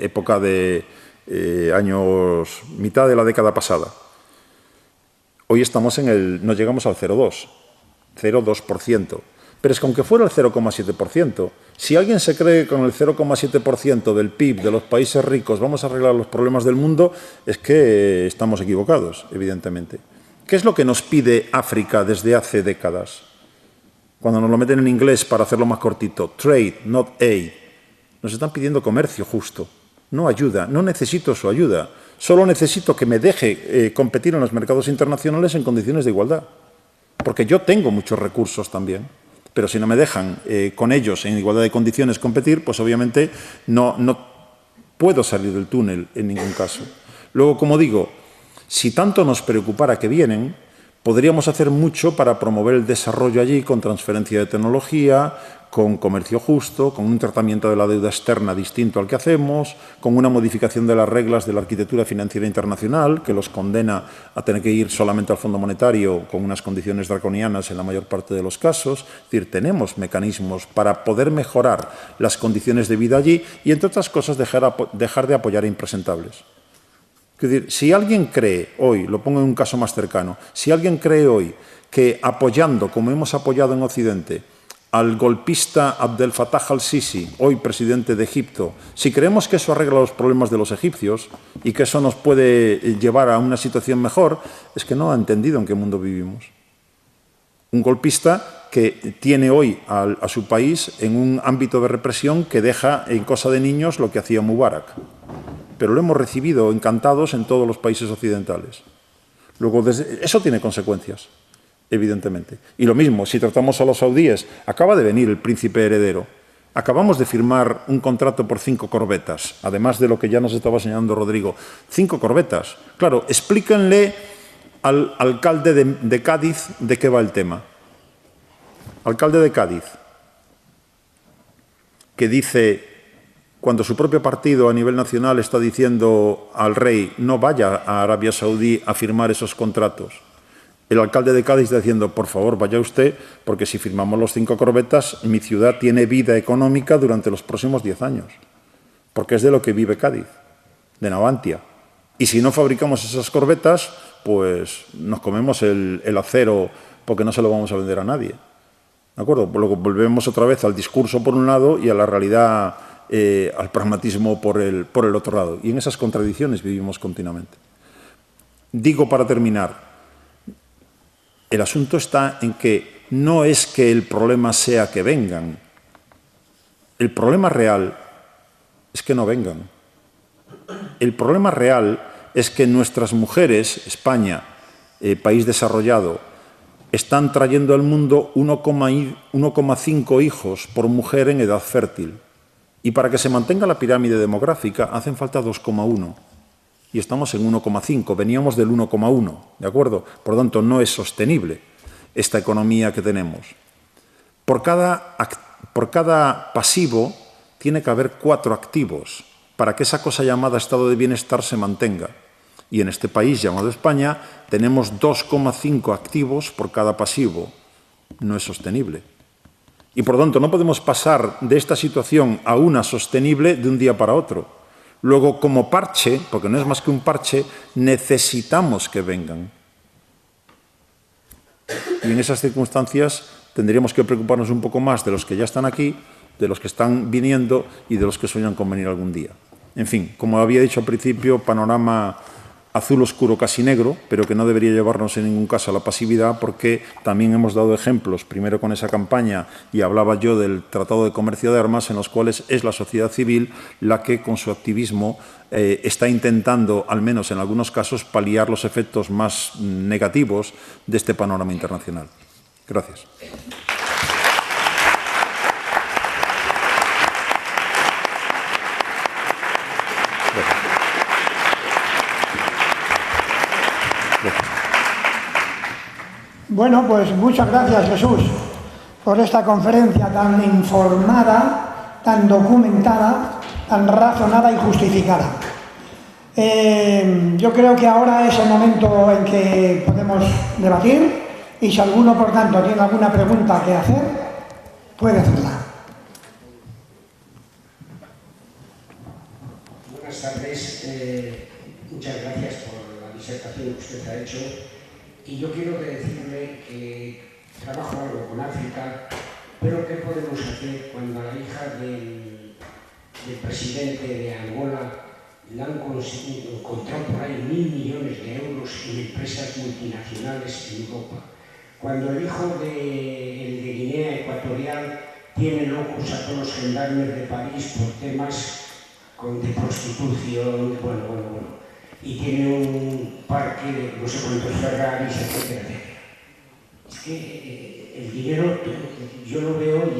época de años, mitad de la década pasada. Hoy estamos nos llegamos al 0,2%. Pero es que aunque fuera el 0,7%, si alguien se cree que con el 0,7% del PIB de los países ricos vamos a arreglar los problemas del mundo, es que estamos equivocados, evidentemente. ¿Qué es lo que nos pide África desde hace décadas? Cuando nos lo meten en inglés para hacerlo más cortito, trade, not aid. Nos están pidiendo comercio justo, no ayuda. No necesito su ayuda, solo necesito que me deje competir en los mercados internacionales en condiciones de igualdad. Porque yo tengo muchos recursos también, pero si no me dejan con ellos en igualdad de condiciones competir, pues obviamente no puedo salir del túnel en ningún caso. Luego, como digo, si tanto nos preocupara que vienen, podríamos hacer mucho para promover el desarrollo allí con transferencia de tecnología, con comercio justo, con un tratamiento de la deuda externa distinto al que hacemos, con una modificación de las reglas de la arquitectura financiera internacional, que los condena a tener que ir solamente al Fondo Monetario con unas condiciones draconianas en la mayor parte de los casos. Es decir, tenemos mecanismos para poder mejorar las condiciones de vida allí y, entre otras cosas, dejar de apoyar a impresentables. Es decir, si alguien cree hoy, lo pongo en un caso más cercano, si alguien cree hoy que apoyando, como hemos apoyado en Occidente, al golpista Abdel Fattah al-Sisi, hoy presidente de Egipto, si creemos que eso arregla los problemas de los egipcios y que eso nos puede llevar a una situación mejor, es que no ha entendido en qué mundo vivimos. Un golpista que tiene hoy a su país en un ámbito de represión que deja en cosa de niños lo que hacía Mubarak. Pero lo hemos recibido encantados en todos los países occidentales. Luego, eso tiene consecuencias, evidentemente. Y lo mismo, si tratamos a los saudíes, acaba de venir el príncipe heredero. Acabamos de firmar un contrato por 5 corbetas, además de lo que ya nos estaba señalando Rodrigo. 5 corbetas. Claro, explíquenle al alcalde de Cádiz de qué va el tema. Alcalde de Cádiz, que dice, cuando su propio partido a nivel nacional está diciendo al rey no vaya a Arabia Saudí a firmar esos contratos, el alcalde de Cádiz está diciendo, por favor, vaya usted, porque si firmamos los 5 corbetas, mi ciudad tiene vida económica durante los próximos 10 años, porque es de lo que vive Cádiz, de Navantia. Y si no fabricamos esas corbetas, pues nos comemos el acero porque no se lo vamos a vender a nadie. ¿De acuerdo? Luego volvemos otra vez al discurso por un lado y a la realidad, al pragmatismo por el otro lado. Y en esas contradicciones vivimos continuamente. Digo para terminar, el asunto está en que no es que el problema sea que vengan. El problema real es que no vengan. El problema real es que nuestras mujeres, España, país desarrollado, están trayendo al mundo 1,5 hijos por mujer en edad fértil. Y para que se mantenga la pirámide demográfica hacen falta 2,1. Y estamos en 1,5. Veníamos del 1,1, ¿de acuerdo? Por lo tanto, no es sostenible esta economía que tenemos. Por cada pasivo tiene que haber 4 activos para que esa cosa llamada estado de bienestar se mantenga. Y en este país llamado España tenemos 2,5 activos por cada pasivo. No es sostenible. Y por lo tanto no podemos pasar de esta situación a una sostenible de un día para otro. Luego, como parche, porque no es más que un parche, necesitamos que vengan. Y en esas circunstancias tendríamos que preocuparnos un poco más de los que ya están aquí de los que están viniendo y de los que sueñan con venir algún día. En fin, como había dicho al principio, panorama azul oscuro casi negro, pero que no debería llevarnos en ningún caso a la pasividad, porque también hemos dado ejemplos, primero con esa campaña, y hablaba yo del Tratado de Comercio de Armas, en los cuales es la sociedad civil la que con su activismo está intentando, al menos en algunos casos, paliar los efectos más negativos de este panorama internacional. Gracias. Bueno, pues muchas gracias, Jesús, por esta conferencia tan informada, tan documentada, tan razonada y justificada. Yo creo que ahora es el momento en que podemos debatir y si alguno, por tanto, tiene alguna pregunta que hacer, puede hacerla. Buenas tardes. Muchas gracias por la disertación que usted ha hecho. Y yo quiero decirle que trabajo algo con África, pero ¿qué podemos hacer cuando a la hija del presidente de Angola le han encontrado por ahí 1.000 millones de euros en empresas multinacionales en Europa? Cuando el hijo de Guinea Ecuatorial tiene locos a todos los gendarmes de París por temas de prostitución, bueno. Y tiene un parque de no sé cuántos Ferraris, etcétera, etcétera. Es que el dinero, yo lo veo,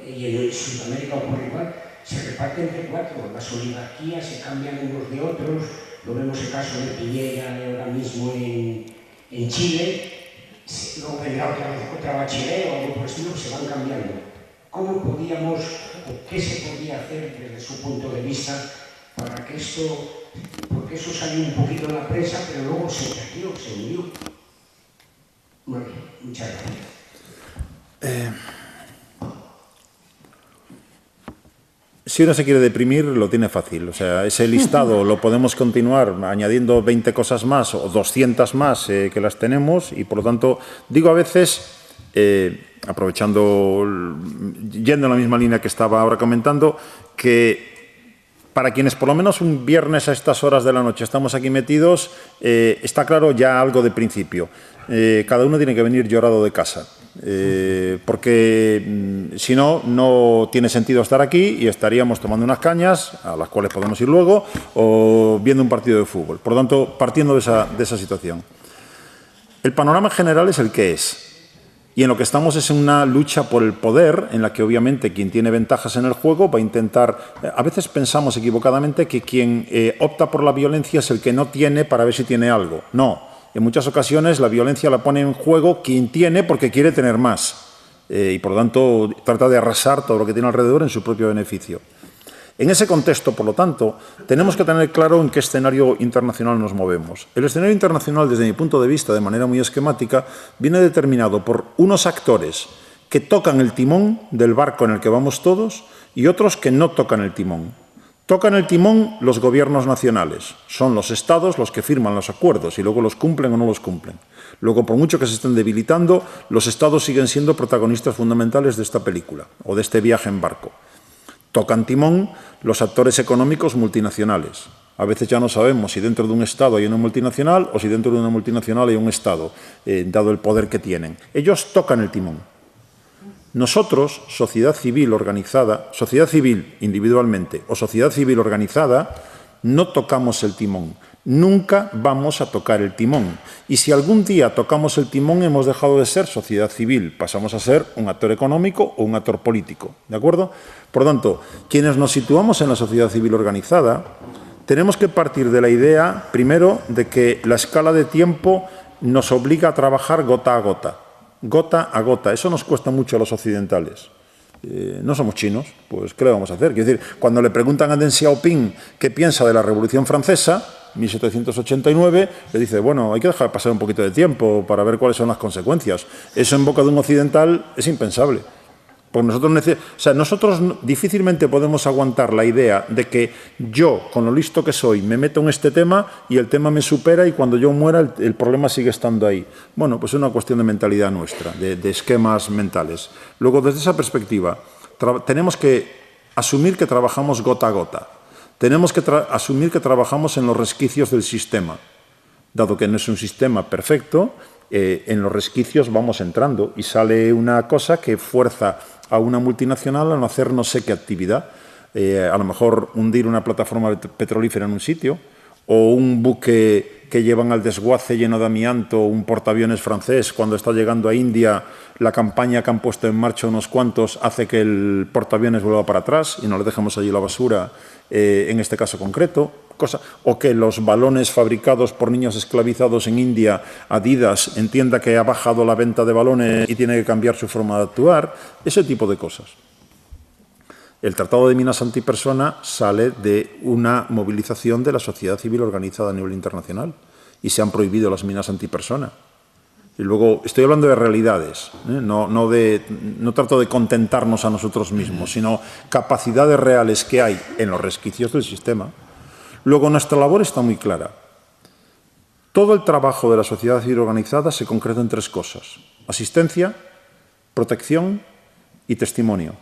y en Sudamérica ocurre igual, se reparte entre cuatro. Las oligarquías se cambian unos de otros, lo vemos el caso de Piñera ahora mismo en Chile, luego vendrá otra Bachelet o algo por el estilo, se van cambiando. ¿Cómo podíamos, o qué se podía hacer desde su punto de vista para que esto... Porque eso salió un poquito en la prensa, pero luego se perdió, se murió. Bueno, muchas gracias. Si uno se quiere deprimir, lo tiene fácil. O sea, ese listado lo podemos continuar añadiendo 20 cosas más o 200 más que las tenemos y, por lo tanto, digo a veces, aprovechando, yendo en la misma línea que estaba ahora comentando, que para quienes por lo menos un viernes a estas horas de la noche estamos aquí metidos, está claro ya algo de principio. Cada uno tiene que venir llorado de casa, porque si no, no tiene sentido estar aquí y estaríamos tomando unas cañas, a las cuales podemos ir luego, o viendo un partido de fútbol. Por lo tanto, partiendo de esa situación. El panorama general es el que es. Y en lo que estamos es en una lucha por el poder, en la que obviamente quien tiene ventajas en el juego va a intentar... A veces pensamos equivocadamente que quien opta por la violencia es el que no tiene para ver si tiene algo. No, en muchas ocasiones la violencia la pone en juego quien tiene porque quiere tener más. Y por lo tanto trata de arrasar todo lo que tiene alrededor en su propio beneficio. En ese contexto, por lo tanto, tenemos que tener claro en qué escenario internacional nos movemos. El escenario internacional, desde mi punto de vista, de manera muy esquemática, viene determinado por unos actores que tocan el timón del barco en el que vamos todos y otros que no tocan el timón. Tocan el timón los gobiernos nacionales. Son los estados los que firman los acuerdos y luego los cumplen o no los cumplen. Luego, por mucho que se estén debilitando, los estados siguen siendo protagonistas fundamentales de esta película o de este viaje en barco. Tocan timón los actores económicos multinacionales. A veces ya no sabemos si dentro de un Estado hay una multinacional o si dentro de una multinacional hay un Estado, dado el poder que tienen. Ellos tocan el timón. Nosotros, sociedad civil organizada, sociedad civil individualmente o sociedad civil organizada, no tocamos el timón. Nunca vamos a tocar el timón. Y si algún día tocamos el timón, hemos dejado de ser sociedad civil. Pasamos a ser un actor económico o un actor político. ¿De acuerdo? Por lo tanto, quienes nos situamos en la sociedad civil organizada, tenemos que partir de la idea, primero, de que la escala de tiempo nos obliga a trabajar gota a gota. Gota a gota. Eso nos cuesta mucho a los occidentales. No somos chinos, pues ¿qué le vamos a hacer? Quiero decir, cuando le preguntan a Deng Xiaoping qué piensa de la Revolución Francesa, 1789, le dice, bueno, hay que dejar pasar un poquito de tiempo para ver cuáles son las consecuencias. Eso en boca de un occidental es impensable. Porque nosotros difícilmente podemos aguantar la idea de que yo, con lo listo que soy, me meto en este tema y el tema me supera y cuando yo muera el problema sigue estando ahí. Bueno, pues es una cuestión de mentalidad nuestra, de esquemas mentales. Luego, desde esa perspectiva, tenemos que asumir que trabajamos gota a gota. Tenemos que asumir que trabajamos en los resquicios del sistema. Dado que no es un sistema perfecto, en los resquicios vamos entrando y sale una cosa que fuerza a una multinacional a no hacer no sé qué actividad. A lo mejor hundir una plataforma petrolífera en un sitio, o un buque que llevan al desguace lleno de amianto, un portaaviones francés, cuando está llegando a India, la campaña que han puesto en marcha unos cuantos hace que el portaaviones vuelva para atrás y no le dejemos allí la basura, en este caso concreto. O que los balones fabricados por niños esclavizados en India, Adidas, entienda que ha bajado la venta de balones y tiene que cambiar su forma de actuar, ese tipo de cosas. El Tratado de Minas Antipersona sale de una movilización de la sociedad civil organizada a nivel internacional y se han prohibido las minas antipersona. Y luego, estoy hablando de realidades, no trato de contentarnos a nosotros mismos, sino capacidades reales que hay en los resquicios del sistema. Luego, nuestra labor está muy clara. Todo el trabajo de la sociedad civil organizada se concreta en 3 cosas: asistencia, protección y testimonio.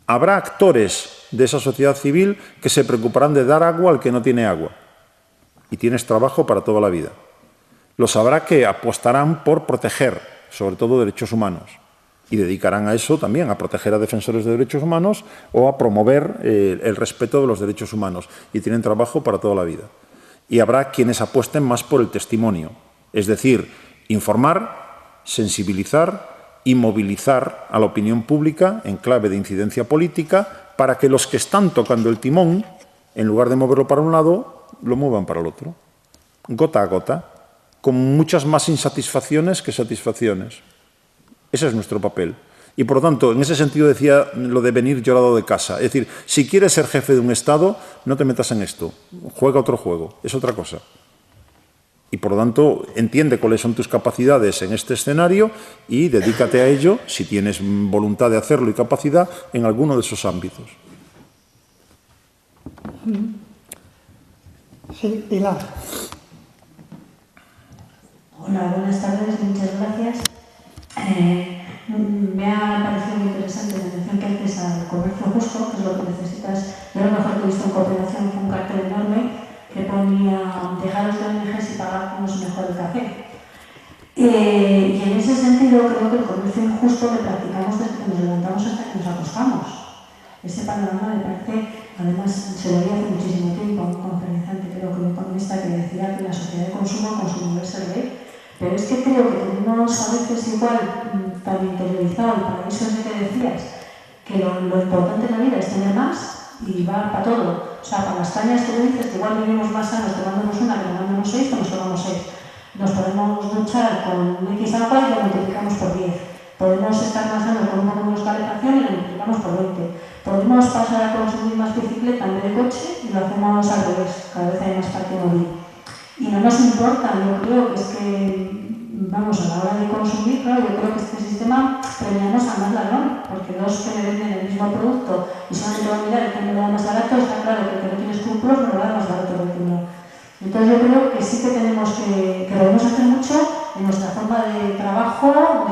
Habrá actores de esa sociedad civil que se preocuparán de dar agua al que no tiene agua. Y tienes trabajo para toda la vida. Los habrá que apostarán por proteger, sobre todo, derechos humanos. Y dedicarán a eso también, a proteger a defensores de derechos humanos o a promover el respeto de los derechos humanos. Y tienen trabajo para toda la vida. Y habrá quienes apuesten más por el testimonio. Es decir, informar, sensibilizar y movilizar a la opinión pública en clave de incidencia política para que los que están tocando el timón, en lugar de moverlo para un lado, lo muevan para el otro, gota a gota, con muchas más insatisfacciones que satisfacciones. Ese es nuestro papel. Y, por lo tanto, en ese sentido decía lo de venir llorado de casa. Es decir, si quieres ser jefe de un Estado, no te metas en esto. Juega otro juego, es otra cosa. Y, por lo tanto, entiende cuáles son tus capacidades en este escenario y dedícate a ello, si tienes voluntad de hacerlo y capacidad, en alguno de esos ámbitos. Sí, Pilar. Hola, buenas tardes, muchas gracias. Me ha parecido muy interesante la mención que haces al comercio justo, que es lo que necesitas. Yo lo mejor que he visto en cooperación fue un cartel enorme que ponía dejaros de ONGs y pagar como es mejor el café. Y en ese sentido creo que el comercio injusto lo practicamos desde que nos levantamos hasta que nos acostamos. Ese panorama me parece, además se lo vi hace muchísimo tiempo a un conferenciante, creo que un economista, que decía que la sociedad de consumo consumidor es el rey. Pero es que creo que tenemos a veces igual tan interiorizado el paraíso ese que decías, que lo importante en la vida es tener más y va para todo. O sea, para las cañas que dices que igual vivimos más sanos tomándonos una que tomándonos 6, que nos tomamos 6. Nos podemos duchar con X agua y lo multiplicamos por 10. Podemos estar más sanos con un poco menos calefacción y lo multiplicamos por 20. Podemos pasar a consumir más bicicleta en vez de coche y lo hacemos al revés. Cada vez hay más parque móvil. Y no nos importa, yo creo que es que, vamos, a la hora de consumir, claro, yo creo que este sistema premiamos a más ladrón, porque dos que me venden el mismo producto y solamente van a mirar el que me lo da más barato, está claro que el que no tiene escrúpulos me lo da más barato que el no. Entonces yo creo que sí que tenemos que debemos hacer mucho en nuestra forma de trabajo,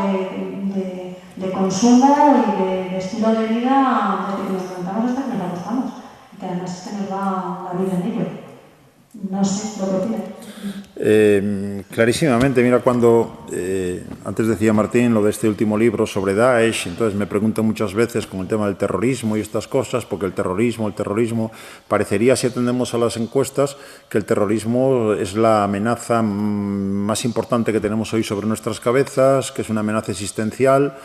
de consumo y de estilo de vida, desde que nos levantamos hasta que nos acostamos, y que además es que nos va la vida en ello. No sé lo que opinas. Clarísimamente, mira, cuando antes decía Martín lo de este último libro sobre Daesh, entonces me pregunto muchas veces con el tema del terrorismo y estas cosas, porque el terrorismo, parecería, si atendemos a las encuestas, que el terrorismo es la amenaza más importante que tenemos hoy sobre nuestras cabezas, que es una amenaza existencial.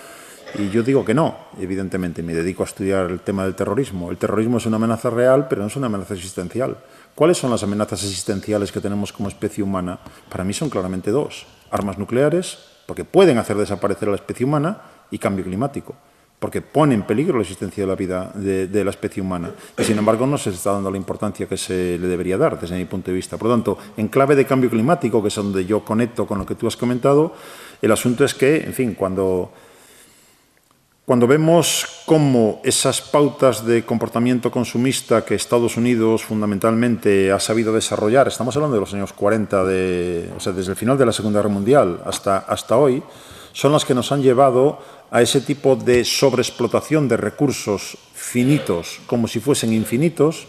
Y yo digo que no, evidentemente, me dedico a estudiar el tema del terrorismo. El terrorismo es una amenaza real, pero no es una amenaza existencial. ¿Cuáles son las amenazas existenciales que tenemos como especie humana? Para mí son claramente 2. Armas nucleares, porque pueden hacer desaparecer a la especie humana, y cambio climático, porque pone en peligro la existencia de la vida de la especie humana. Y sin embargo no se está dando la importancia que se le debería dar, desde mi punto de vista. Por lo tanto, en clave de cambio climático, que es donde yo conecto con lo que tú has comentado, el asunto es que, en fin, cuando vemos cómo esas pautas de comportamiento consumista que Estados Unidos fundamentalmente ha sabido desarrollar, estamos hablando de los años 40, o sea, desde el final de la Segunda Guerra Mundial hasta hoy, son las que nos han llevado a ese tipo de sobreexplotación de recursos finitos como si fuesen infinitos,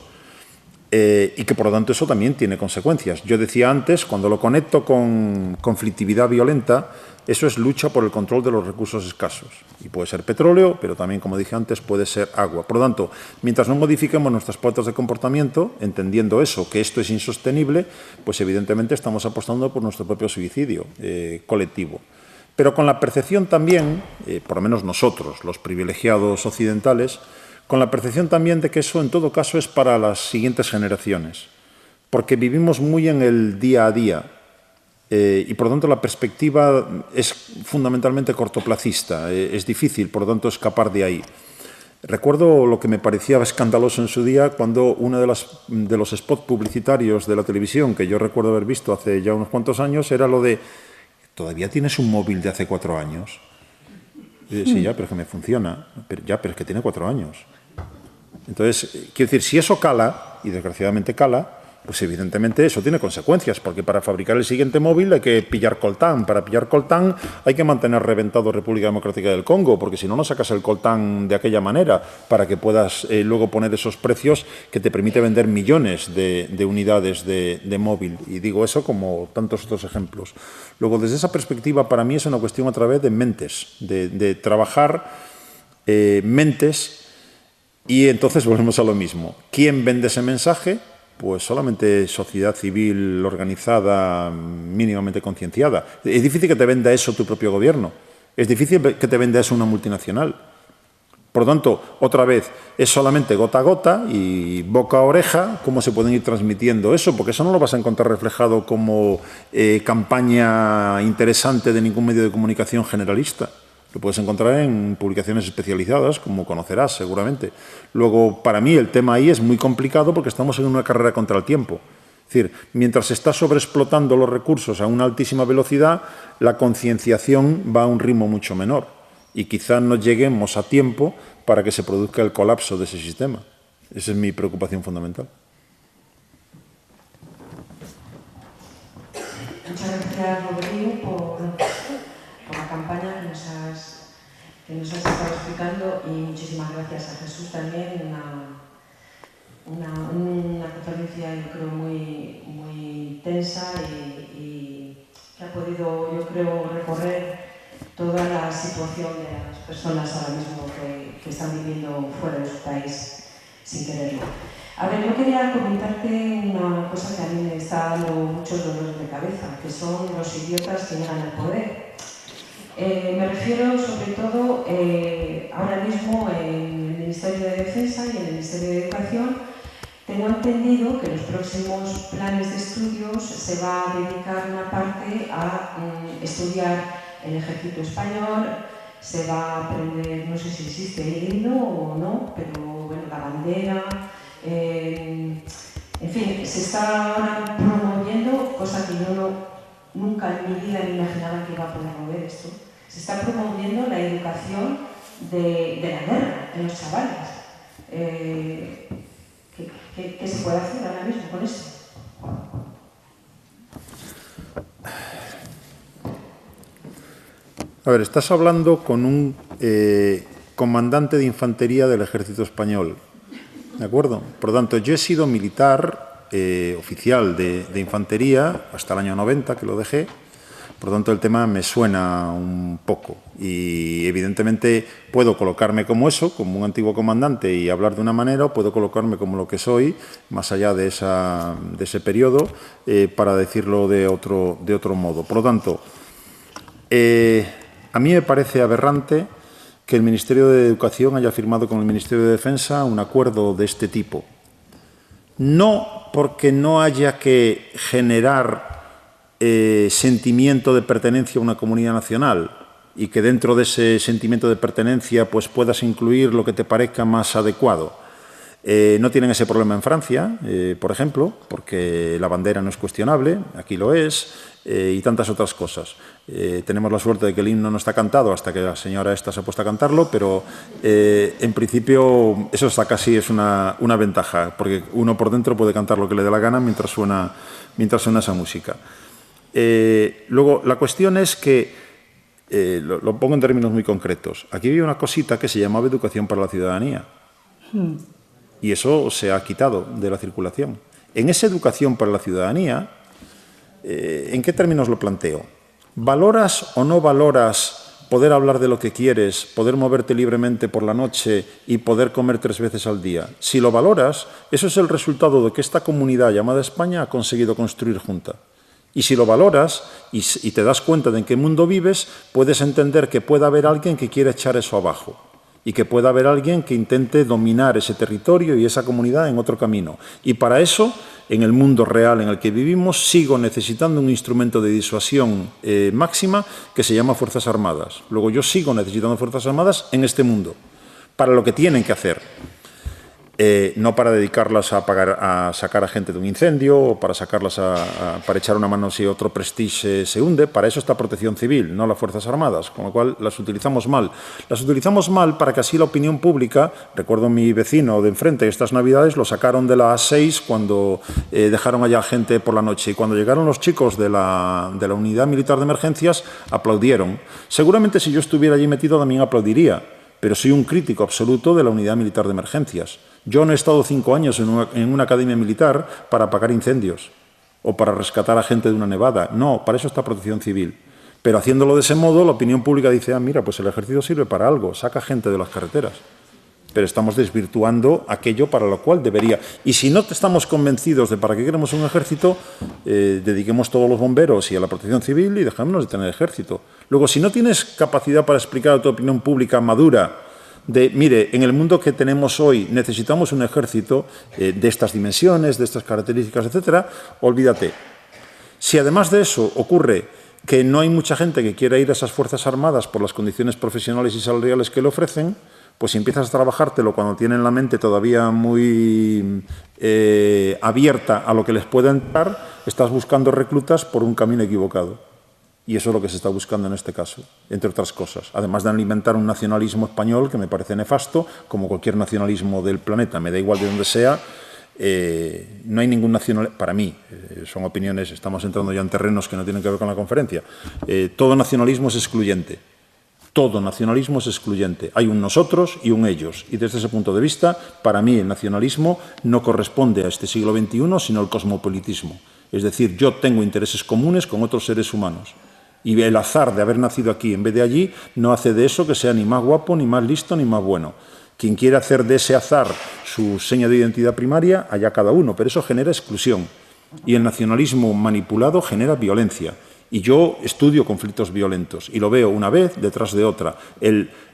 y que por lo tanto eso también tiene consecuencias. Yo decía antes, cuando lo conecto con conflictividad violenta, eso es lucha por el control de los recursos escasos. Y puede ser petróleo, pero también, como dije antes, puede ser agua. Por lo tanto, mientras no modifiquemos nuestras pautas de comportamiento, entendiendo eso, que esto es insostenible, pues evidentemente estamos apostando por nuestro propio suicidio colectivo. Pero con la percepción también, por lo menos nosotros, los privilegiados occidentales, con la percepción también de que eso en todo caso es para las siguientes generaciones, porque vivimos muy en el día a día y por lo tanto la perspectiva es fundamentalmente cortoplacista, es difícil por lo tanto escapar de ahí. Recuerdo lo que me parecía escandaloso en su día cuando uno de los spots publicitarios de la televisión que yo recuerdo haber visto hace ya unos cuantos años era lo de ¿todavía tienes un móvil de hace 4 años? Sí, ya, pero es que me funciona. Pero es que tiene 4 años. Entonces, quiero decir, si eso cala, y desgraciadamente cala, pues evidentemente eso tiene consecuencias, porque para fabricar el siguiente móvil hay que pillar coltán. Para pillar coltán hay que mantener reventado República Democrática del Congo, porque si no, no sacas el coltán de aquella manera, para que puedas luego poner esos precios que te permite vender millones de unidades de móvil. Y digo eso como tantos otros ejemplos. Luego, desde esa perspectiva, para mí es una cuestión otra vez de mentes, de trabajar mentes, y entonces volvemos a lo mismo. ¿Quién vende ese mensaje? Pues solamente sociedad civil organizada, mínimamente concienciada. Es difícil que te venda eso tu propio gobierno. Es difícil que te venda eso una multinacional. Por lo tanto, otra vez, es solamente gota a gota y boca a oreja cómo se pueden ir transmitiendo eso, porque eso no lo vas a encontrar reflejado como campaña interesante de ningún medio de comunicación generalista. Lo puedes encontrar en publicaciones especializadas, como conocerás seguramente. Luego, para mí, el tema ahí es muy complicado porque estamos en una carrera contra el tiempo. Es decir, mientras se está sobreexplotando los recursos a una altísima velocidad, la concienciación va a un ritmo mucho menor. Y quizás no lleguemos a tiempo para que se produzca el colapso de ese sistema. Esa es mi preocupación fundamental. Muchas gracias, Rodrigo, por la campaña que nos has estado explicando, y muchísimas gracias a Jesús también. Una conferencia, yo creo, muy tensa y que ha podido, yo creo, recorrer toda la situación de las personas ahora mismo que están viviendo fuera de su país sin quererlo. A ver, yo quería comentarte una cosa que a mí me está dando muchos dolores de cabeza, que son los idiotas que llegan al poder. Me refiero sobre todo ahora mismo en el Ministerio de Defensa y en el Ministerio de Educación. Tengo entendido que en los próximos planes de estudios se va a dedicar una parte a estudiar el ejército español, se va a aprender, no sé si existe el himno o no, pero bueno, la bandera, en fin, se está ahora promoviendo, cosa que yo nunca en mi vida me imaginaba que iba a poder mover esto, se está promoviendo la educación de la guerra en los chavales. ¿Qué se puede hacer ahora mismo con eso? A ver, estás hablando con un comandante de infantería del ejército español, ¿de acuerdo? Por lo tanto, yo he sido militar oficial de infantería hasta el año 90, que lo dejé. Por lo tanto, el tema me suena un poco y evidentemente puedo colocarme como eso, como un antiguo comandante y hablar de una manera, o puedo colocarme como lo que soy, más allá de ese periodo, para decirlo de otro modo. Por lo tanto, a mí me parece aberrante que el Ministerio de Educación haya firmado con el Ministerio de Defensa un acuerdo de este tipo. No porque no haya que generar sentimiento de pertenencia a una comunidad nacional y que dentro de ese sentimiento de pertenencia pues puedas incluir lo que te parezca más adecuado. No tienen ese problema en Francia, por ejemplo, porque la bandera no es cuestionable, aquí lo es, y tantas otras cosas. Tenemos la suerte de que el himno no está cantado hasta que la señora esta se ha puesto a cantarlo, pero en principio eso está casi es una ventaja, porque uno por dentro puede cantar lo que le dé la gana mientras suena esa música. Luego, la cuestión es que Lo pongo en términos muy concretos. Aquí había una cosita que se llamaba educación para la ciudadanía. Y eso se ha quitado de la circulación. En esa educación para la ciudadanía, ¿en qué términos lo planteo? ¿Valoras o no valoras poder hablar de lo que quieres, poder moverte libremente por la noche y poder comer 3 veces al día? Si lo valoras, eso es el resultado de que esta comunidad llamada España ha conseguido construir junta. Y si lo valoras y te das cuenta de en qué mundo vives, puedes entender que pueda haber alguien que quiera echar eso abajo y que pueda haber alguien que intente dominar ese territorio y esa comunidad en otro camino. Y para eso, en el mundo real en el que vivimos, sigo necesitando un instrumento de disuasión máxima que se llama Fuerzas Armadas. Luego yo sigo necesitando Fuerzas Armadas en este mundo, para lo que tienen que hacer. No para dedicarlas a sacar a gente de un incendio o para sacarlas para echar una mano si otro prestige se hunde. Para eso está Protección Civil, no las Fuerzas Armadas, con lo cual las utilizamos mal. Las utilizamos mal para que así la opinión pública, recuerdo a mi vecino de enfrente, estas Navidades lo sacaron de la A6 cuando dejaron allá gente por la noche y cuando llegaron los chicos de la Unidad Militar de Emergencias aplaudieron. Seguramente si yo estuviera allí metido también aplaudiría, pero soy un crítico absoluto de la Unidad Militar de Emergencias. Yo no he estado 5 años en una academia militar para apagar incendios o para rescatar a gente de una nevada. No, para eso está Protección Civil. Pero haciéndolo de ese modo, la opinión pública dice, ah, mira, pues el ejército sirve para algo, saca gente de las carreteras. Pero estamos desvirtuando aquello para lo cual debería. Y si no estamos convencidos de para qué queremos un ejército, dediquemos todos los bomberos y a la Protección Civil y dejémonos de tener ejército. Luego, si no tienes capacidad para explicar a tu opinión pública madura de, mire, en el mundo que tenemos hoy necesitamos un ejército de estas dimensiones, de estas características, etcétera, olvídate. Si además de eso ocurre que no hay mucha gente que quiera ir a esas Fuerzas Armadas por las condiciones profesionales y salariales que le ofrecen, pues si empiezas a trabajártelo cuando tienen la mente todavía muy abierta a lo que les pueda entrar, estás buscando reclutas por un camino equivocado. Y eso es lo que se está buscando en este caso, entre otras cosas. Además de alimentar un nacionalismo español que me parece nefasto, como cualquier nacionalismo del planeta, me da igual de donde sea, no hay ningún nacionalismo, para mí, son opiniones, estamos entrando ya en terrenos que no tienen que ver con la conferencia, todo nacionalismo es excluyente. Todo nacionalismo es excluyente. Hay un nosotros y un ellos. Y desde ese punto de vista, para mí el nacionalismo no corresponde a este siglo XXI, sino al cosmopolitismo. Es decir, yo tengo intereses comunes con otros seres humanos. Y el azar de haber nacido aquí en vez de allí no hace de eso que sea ni más guapo, ni más listo, ni más bueno. Quien quiera hacer de ese azar su seña de identidad primaria, allá cada uno, pero eso genera exclusión. Y el nacionalismo manipulado genera violencia. Y yo estudio conflictos violentos y lo veo una vez detrás de otra.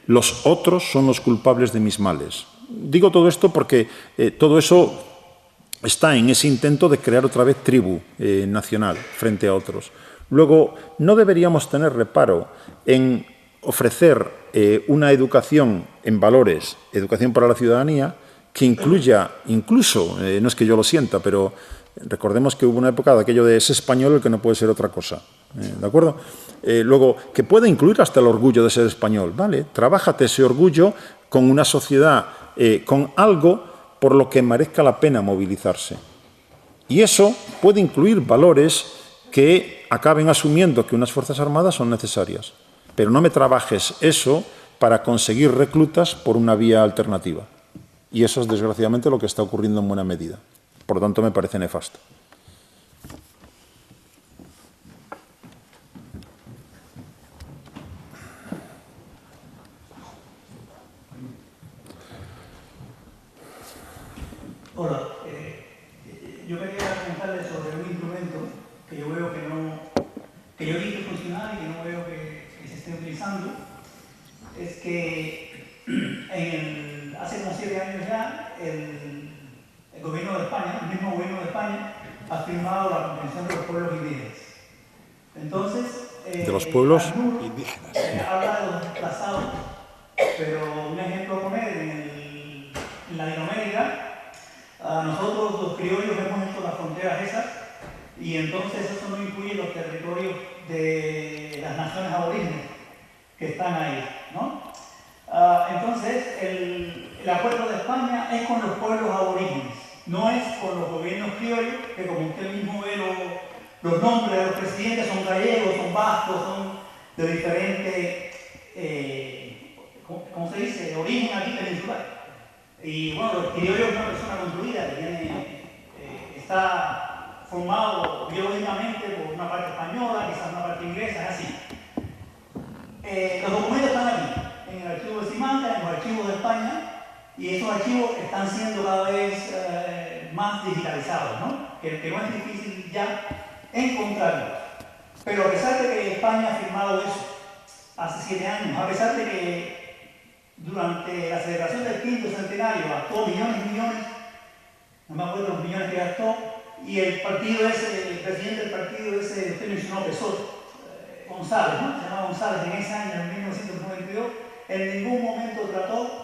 Los otros son los culpables de mis males. Digo todo esto porque todo eso está en ese intento de crear otra vez tribu nacional frente a otros. Luego, no deberíamos tener reparo en ofrecer una educación en valores, educación para la ciudadanía, que incluya, incluso, no es que yo lo sienta, pero recordemos que hubo una época de aquello de ese español el que no puede ser otra cosa, ¿de acuerdo? Luego, que puede incluir hasta el orgullo de ser español, ¿vale? Trabájate ese orgullo con una sociedad, con algo por lo que merezca la pena movilizarse. Y eso puede incluir valores que acaben asumiendo que unas Fuerzas Armadas son necesarias. Pero no me trabajes eso para conseguir reclutas por una vía alternativa. Y eso es, desgraciadamente, lo que está ocurriendo en buena medida. Por lo tanto, me parece nefasto. Hola. Yo quería preguntarle sobre un instrumento que yo veo que yo vi que funcionaba y que no veo que se esté utilizando. Es que hace como 7 años ya el gobierno de España, el mismo gobierno de España, ha firmado la Convención de los Pueblos Indígenas. Entonces, de los pueblos indígenas. Habla de los desplazados, pero un ejemplo a poner en Latinoamérica, nosotros los criollos hemos hecho las fronteras esas y entonces eso no incluye los territorios de las naciones aborígenes que están ahí, ¿no? Entonces, el acuerdo de España es con los pueblos aborígenes, no es con los gobiernos criollos, que como usted mismo ve los nombres de los presidentes son gallegos, son vascos, son de diferente, ¿cómo se dice?, origen aquí peninsular. Y bueno, el criollo es una persona construida que está formado biológicamente por una parte española, quizás una parte inglesa, es así. Los documentos están aquí, en el archivo de Simancas, en los archivos de España, y esos archivos están siendo cada vez más digitalizados, ¿no? Que no es difícil ya encontrarlos. Pero a pesar de que España ha firmado eso hace 7 años, a pesar de que durante la celebración del quinto centenario gastó millones y millones, no me acuerdo los millones que gastó, y el partido ese, el presidente del partido ese, usted mencionó Pessoa, González, ¿no? Se llama González, en ese año, en 1992, en ningún momento trató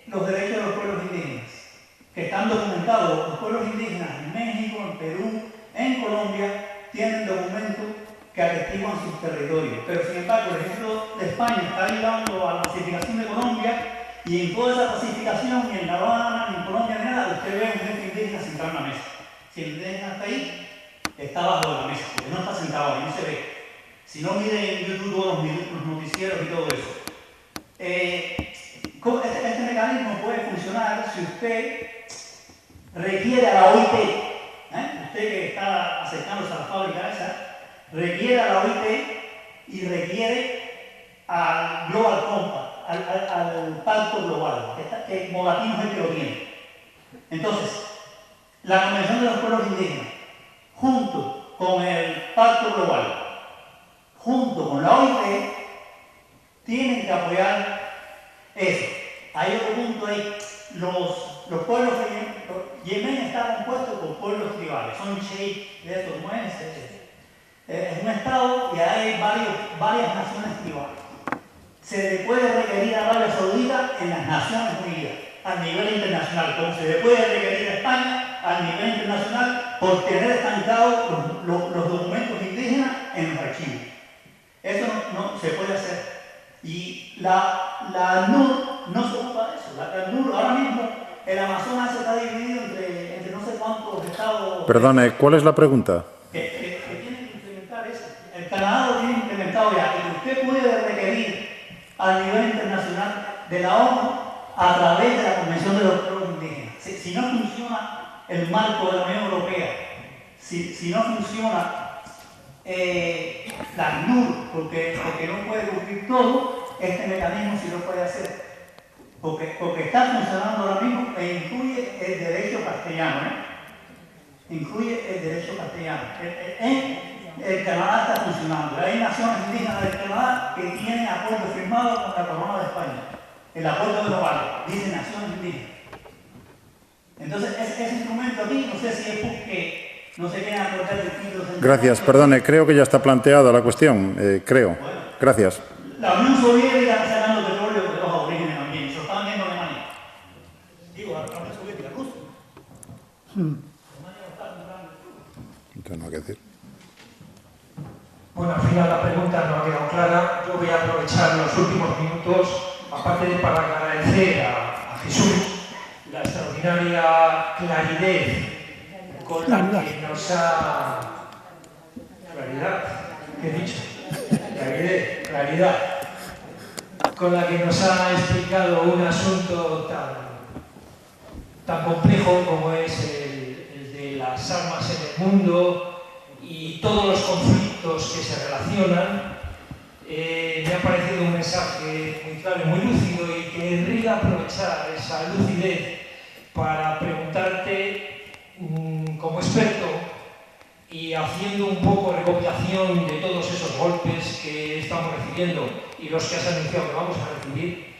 los derechos de los pueblos indígenas, que están documentados. Los pueblos indígenas en México, en Perú, en Colombia, tienen documentos que atestiguan sus territorios. Pero sin embargo, el ejemplo de España está ayudando a la pacificación de Colombia, y en toda esa pacificación, ni en La Habana, ni en Colombia, ni nada, usted ve a un jefe indígena sentado en la mesa. Si el indígena está ahí, está abajo de la mesa, porque no está sentado ahí, no se ve. Si no, miren en YouTube todos los noticieros y todo eso. Este mecanismo puede funcionar si usted requiere a la OIT, usted que está acercándose a la fábrica esa, requiere a la OIT y requiere al Global Compact, al Pacto Global, que Mogatino es el que lo tiene. Entonces, la Convención de los Pueblos Indígenas, junto con el Pacto Global, junto con la OIT, tienen que apoyar eso. Hay otro punto ahí. Los pueblos de Yemen está compuesto por pueblos tribales, son sheikh de eso, ¿cómo es? Es un estado y hay varias naciones tribales. Se le puede requerir a Arabia Saudita en las Naciones Unidas, a nivel internacional, como se le puede requerir a España a nivel internacional por tener estancados los documentos indígenas en los archivos. Eso no se puede hacer. Y la ACNUR no se ocupa de eso. La ACNUR ahora mismo, el Amazonas está dividido entre no sé cuántos estados. Perdone, ¿cuál es la pregunta? Que tienen que implementar eso. El Canadá lo tiene implementado ya. Y usted puede requerir a nivel internacional de la ONU a través de la Convención de los Pueblos Indígenas. Si no funciona el marco de la Unión Europea, si no funciona la ACNUR, porque no puede cumplir todo, este mecanismo sí lo puede hacer. Porque está funcionando ahora mismo e incluye el derecho castellano. Incluye el derecho castellano. El Canadá está funcionando. Hay naciones indígenas del Canadá que tienen acuerdos firmados con la Corona de España. El acuerdo global dice naciones indígenas. Entonces, ese instrumento aquí, no sé si es porque no se quieren acordar del título central. Gracias, perdone, creo que ya está planteada la cuestión, creo. Bueno, gracias. La Unión Soviética está sacando petróleo de los aborígenes también, se lo estaban viendo en Alemania. Digo, la Unión Soviética, Rusia. No tengo nada que decir. Bueno, al final la pregunta no ha quedado clara. Yo voy a aprovechar los últimos minutos, aparte de para agradecer a Jesús la extraordinaria claridad con la que nos ha... Claridad, ¿qué he dicho? Claridad. Con la que nos ha explicado un asunto tan complejo como es el de las armas en el mundo y todos los conflictos que se relacionan. Me ha parecido un mensaje muy claro y muy lúcido, y querría aprovechar esa lucidez para preguntarte, como experto y haciendo un poco recopilación de todos esos golpes que estamos recibiendo y los que has anunciado que vamos a recibir,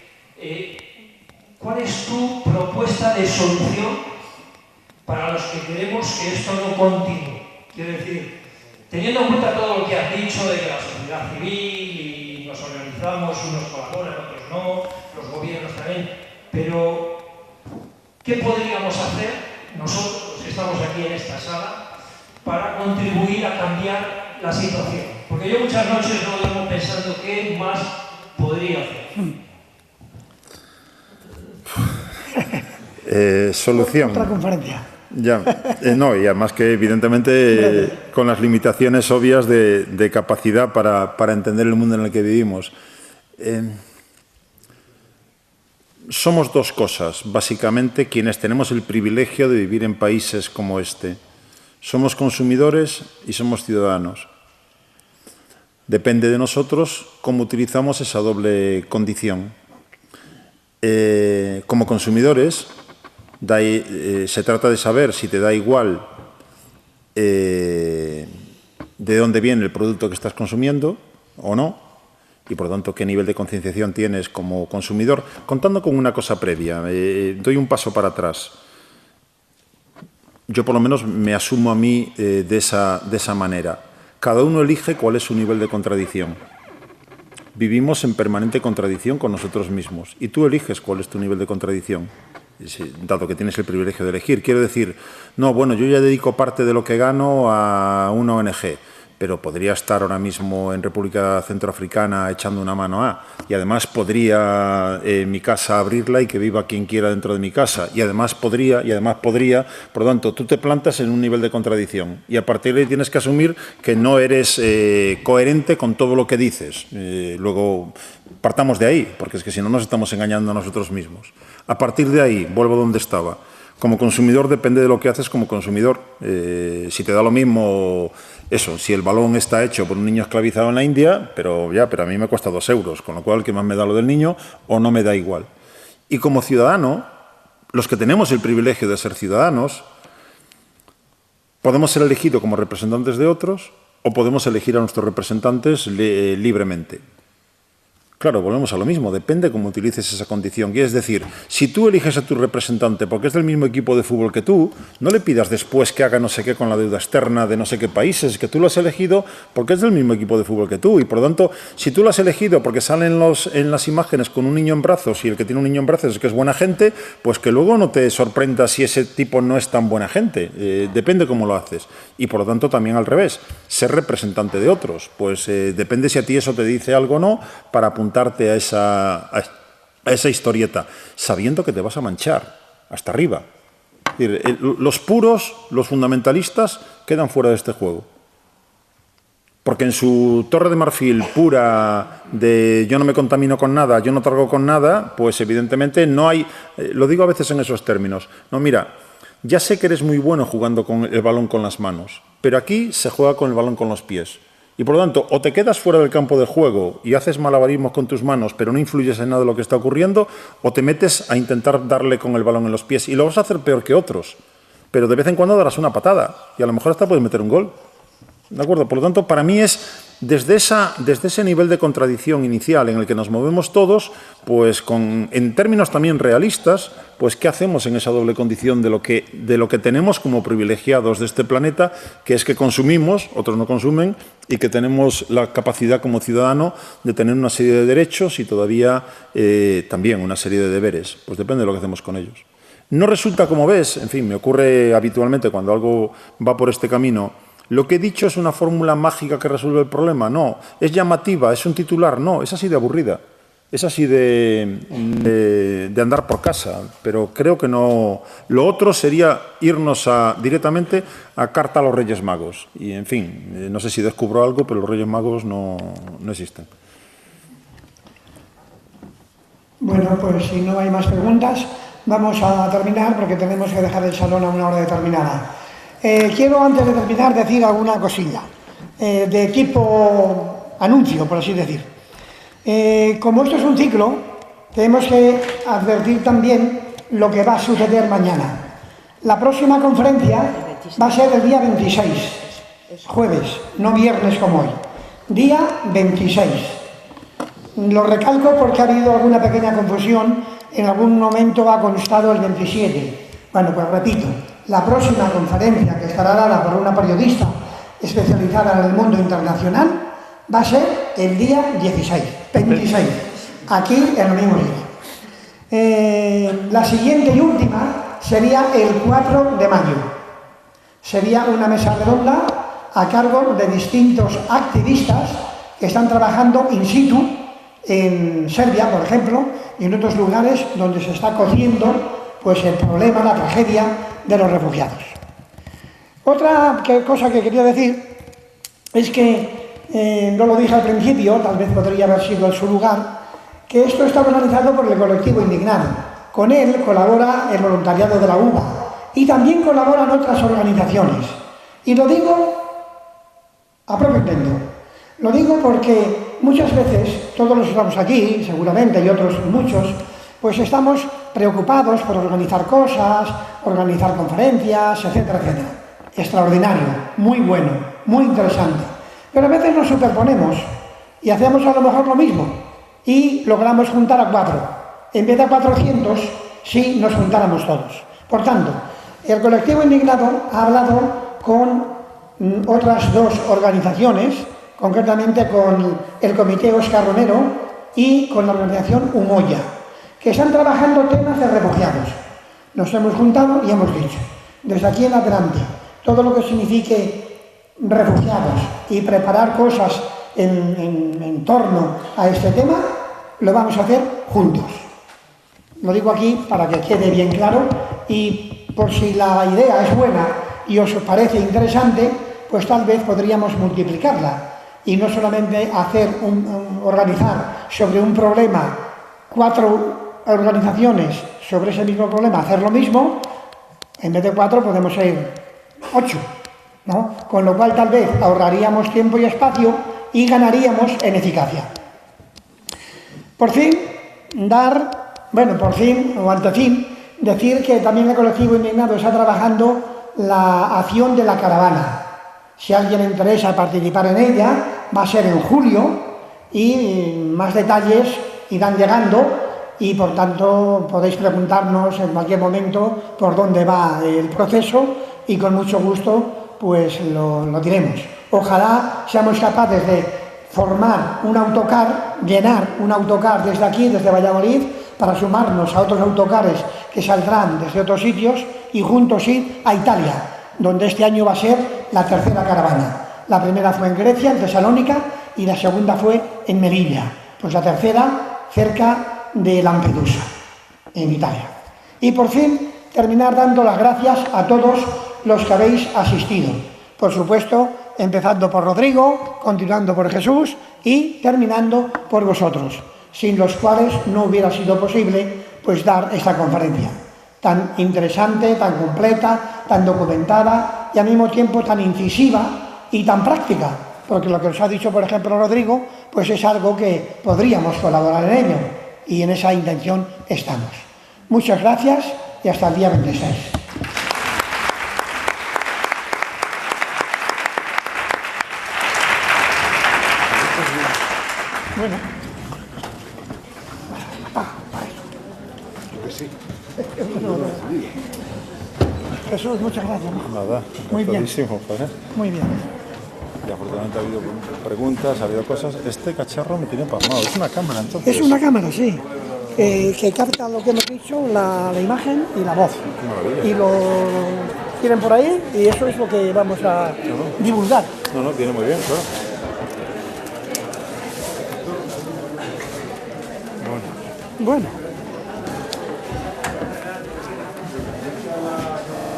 ¿cuál es tu propuesta de solución para los que queremos que esto no continúe? Quiero decir, teniendo en cuenta todo lo que has dicho de que la sociedad civil y nos organizamos, unos colaboran, otros no, los gobiernos también, pero ¿qué podríamos hacer nosotros, los que estamos aquí en esta sala, para contribuir a cambiar la situación? Porque yo muchas noches no duermo pensando qué más podría hacer. Solución. Otra conferencia. Ya, no, y además que evidentemente con las limitaciones obvias de capacidad para entender el mundo en el que vivimos. Somos dos cosas, básicamente, quienes tenemos el privilegio de vivir en países como este. Somos consumidores y somos ciudadanos. Depende de nosotros cómo utilizamos esa doble condición. Como consumidores, se trata de saber si te da igual de dónde viene el producto que estás consumiendo o no, y por lo tanto qué nivel de concienciación tienes como consumidor, contando con una cosa previa. Doy un paso para atrás. Yo por lo menos me asumo a mí de esa manera. Cada uno elige cuál es su nivel de contradicción. Vivimos en permanente contradicción con nosotros mismos y tú eliges cuál es tu nivel de contradicción, dado que tienes el privilegio de elegir. Quiero decir, no, bueno, yo ya dedico parte de lo que gano a una ONG, pero podría estar ahora mismo en República Centroafricana echando una mano y además podría mi casa abrirla y que viva quien quiera dentro de mi casa, y además podría, por lo tanto, tú te plantas en un nivel de contradicción y a partir de ahí tienes que asumir que no eres coherente con todo lo que dices. Luego, partamos de ahí, porque es que si no nos estamos engañando a nosotros mismos. A partir de ahí, vuelvo donde estaba. Como consumidor depende de lo que haces como consumidor. Si te da lo mismo eso, si el balón está hecho por un niño esclavizado en la India, pero a mí me cuesta 2 euros, con lo cual, ¿qué más me da lo del niño o no me da igual? Y como ciudadano, los que tenemos el privilegio de ser ciudadanos, podemos ser elegidos como representantes de otros o podemos elegir a nuestros representantes libremente. Claro, volvemos a lo mismo, depende cómo utilices esa condición. Y es decir, si tú eliges a tu representante porque es del mismo equipo de fútbol que tú, no le pidas después que haga no sé qué con la deuda externa de no sé qué países, que tú lo has elegido porque es del mismo equipo de fútbol que tú. Y por lo tanto, si tú lo has elegido porque salen en las imágenes con un niño en brazos y el que tiene un niño en brazos es que es buena gente, pues que luego no te sorprenda si ese tipo no es tan buena gente. Depende cómo lo haces. Y por lo tanto, también al revés, ser representante de otros. Pues depende si a ti eso te dice algo o no para apuntarte a esa historieta, sabiendo que te vas a manchar hasta arriba. Es decir, los puros, los fundamentalistas, quedan fuera de este juego. Porque en su torre de marfil pura de yo no me contamino con nada, yo no traigo con nada, pues evidentemente no hay, lo digo a veces en esos términos, no, mira, ya sé que eres muy bueno jugando con el balón con las manos, pero aquí se juega con el balón con los pies. Y por lo tanto, o te quedas fuera del campo de juego y haces malabarismos con tus manos, pero no influyes en nada de lo que está ocurriendo, o te metes a intentar darle con el balón en los pies y lo vas a hacer peor que otros. Pero de vez en cuando darás una patada y a lo mejor hasta puedes meter un gol. ¿De acuerdo? Por lo tanto, para mí es desde ese nivel de contradicción inicial en el que nos movemos todos, pues en términos también realistas, pues ¿qué hacemos en esa doble condición de lo que tenemos como privilegiados de este planeta, que es que consumimos, otros no consumen, y que tenemos la capacidad como ciudadano de tener una serie de derechos y todavía también una serie de deberes? Pues depende de lo que hacemos con ellos. No resulta, como ves, en fin, me ocurre habitualmente cuando algo va por este camino, ¿lo que he dicho es una fórmula mágica que resuelve el problema? No. ¿Es llamativa? ¿Es un titular? No. Es así de aburrida. Es así de andar por casa. Pero creo que no. Lo otro sería irnos directamente a carta a los Reyes Magos. Y, en fin, no sé si descubro algo, pero los Reyes Magos no existen. Bueno, pues si no hay más preguntas, vamos a terminar porque tenemos que dejar el salón a una hora determinada. Quiero, antes de terminar, decir alguna cosilla de tipo anuncio, por así decir. Como esto es un ciclo, tenemos que advertir también lo que va a suceder mañana. La próxima conferencia va a ser el día 26, jueves, no viernes como hoy. Día 26. Lo recalco porque ha habido alguna pequeña confusión, en algún momento ha constado el 27. Bueno, pues repito. La próxima conferencia, que estará dada por una periodista especializada en el mundo internacional, va a ser el día 26, aquí en el mismo sitio. La siguiente y última sería el 4 de mayo. Sería una mesa redonda a cargo de distintos activistas que están trabajando in situ en Serbia, por ejemplo, y en otros lugares donde se está cociendo pues el problema, la tragedia de los refugiados. Otra cosa que quería decir es que, no lo dije al principio, tal vez podría haber sido en su lugar, que esto está organizado por el colectivo Indignado. Con él colabora el voluntariado de la UBA y también colaboran otras organizaciones. Y lo digo a propio intento. Lo digo porque muchas veces, todos los que estamos aquí, seguramente, y otros muchos, pues estamos preocupados por organizar cosas, organizar conferencias, etcétera, etcétera. Extraordinario, muy bueno, muy interesante. Pero a veces nos superponemos y hacemos a lo mejor lo mismo y logramos juntar a 4. En vez de a 400, si nos juntáramos todos. Por tanto, el colectivo Indignado ha hablado con otras 2 organizaciones, concretamente con el Comité Óscar Romero y con la organización Umoya, que están trabajando temas de refugiados. Nos hemos juntado y hemos dicho, desde aquí en adelante, todo lo que signifique refugiados y preparar cosas en torno a este tema, lo vamos a hacer juntos. Lo digo aquí para que quede bien claro y por si la idea es buena y os parece interesante, pues tal vez podríamos multiplicarla y no solamente organizar sobre un problema 4 organizaciones sobre ese mismo problema, hacer lo mismo, en vez de 4 podemos ser 8, ¿no? Con lo cual tal vez ahorraríamos tiempo y espacio y ganaríamos en eficacia. Por fin, decir que también el colectivo Indignado está trabajando la acción de la caravana. Si a alguien le interesa participar en ella, va a ser en julio y más detalles irán llegando y por tanto podéis preguntarnos en cualquier momento por dónde va el proceso y con mucho gusto pues lo diremos. Ojalá seamos capaces de formar un autocar, llenar un autocar desde aquí, desde Valladolid, para sumarnos a otros autocares que saldrán desde otros sitios y juntos ir a Italia, donde este año va a ser la 3ª caravana. La primera fue en Grecia, en Tesalónica, y la segunda fue en Melilla. Pues la tercera cerca de Lampedusa, en Italia. Y por fin, terminar dando las gracias a todos los que habéis asistido. Por supuesto, empezando por Rodrigo, continuando por Jesús y terminando por vosotros, sin los cuales no hubiera sido posible pues dar esta conferencia tan interesante, tan completa, tan documentada y al mismo tiempo tan incisiva y tan práctica, porque lo que os ha dicho, por ejemplo, Rodrigo, pues es algo que podríamos colaborar en ello y en esa intención estamos. Muchas gracias y hasta el día 26. Bueno. Jesús, muchas gracias. Nada, muy bien. Muy bien. Y afortunadamente ha habido preguntas, ha habido cosas. Este cacharro me tiene pasmado. Es una cámara, entonces. Es una cámara, sí. Que capta lo que hemos dicho, la imagen y la voz. Y lo tienen por ahí y eso es lo que vamos a divulgar. No, viene muy bien, claro. Bueno.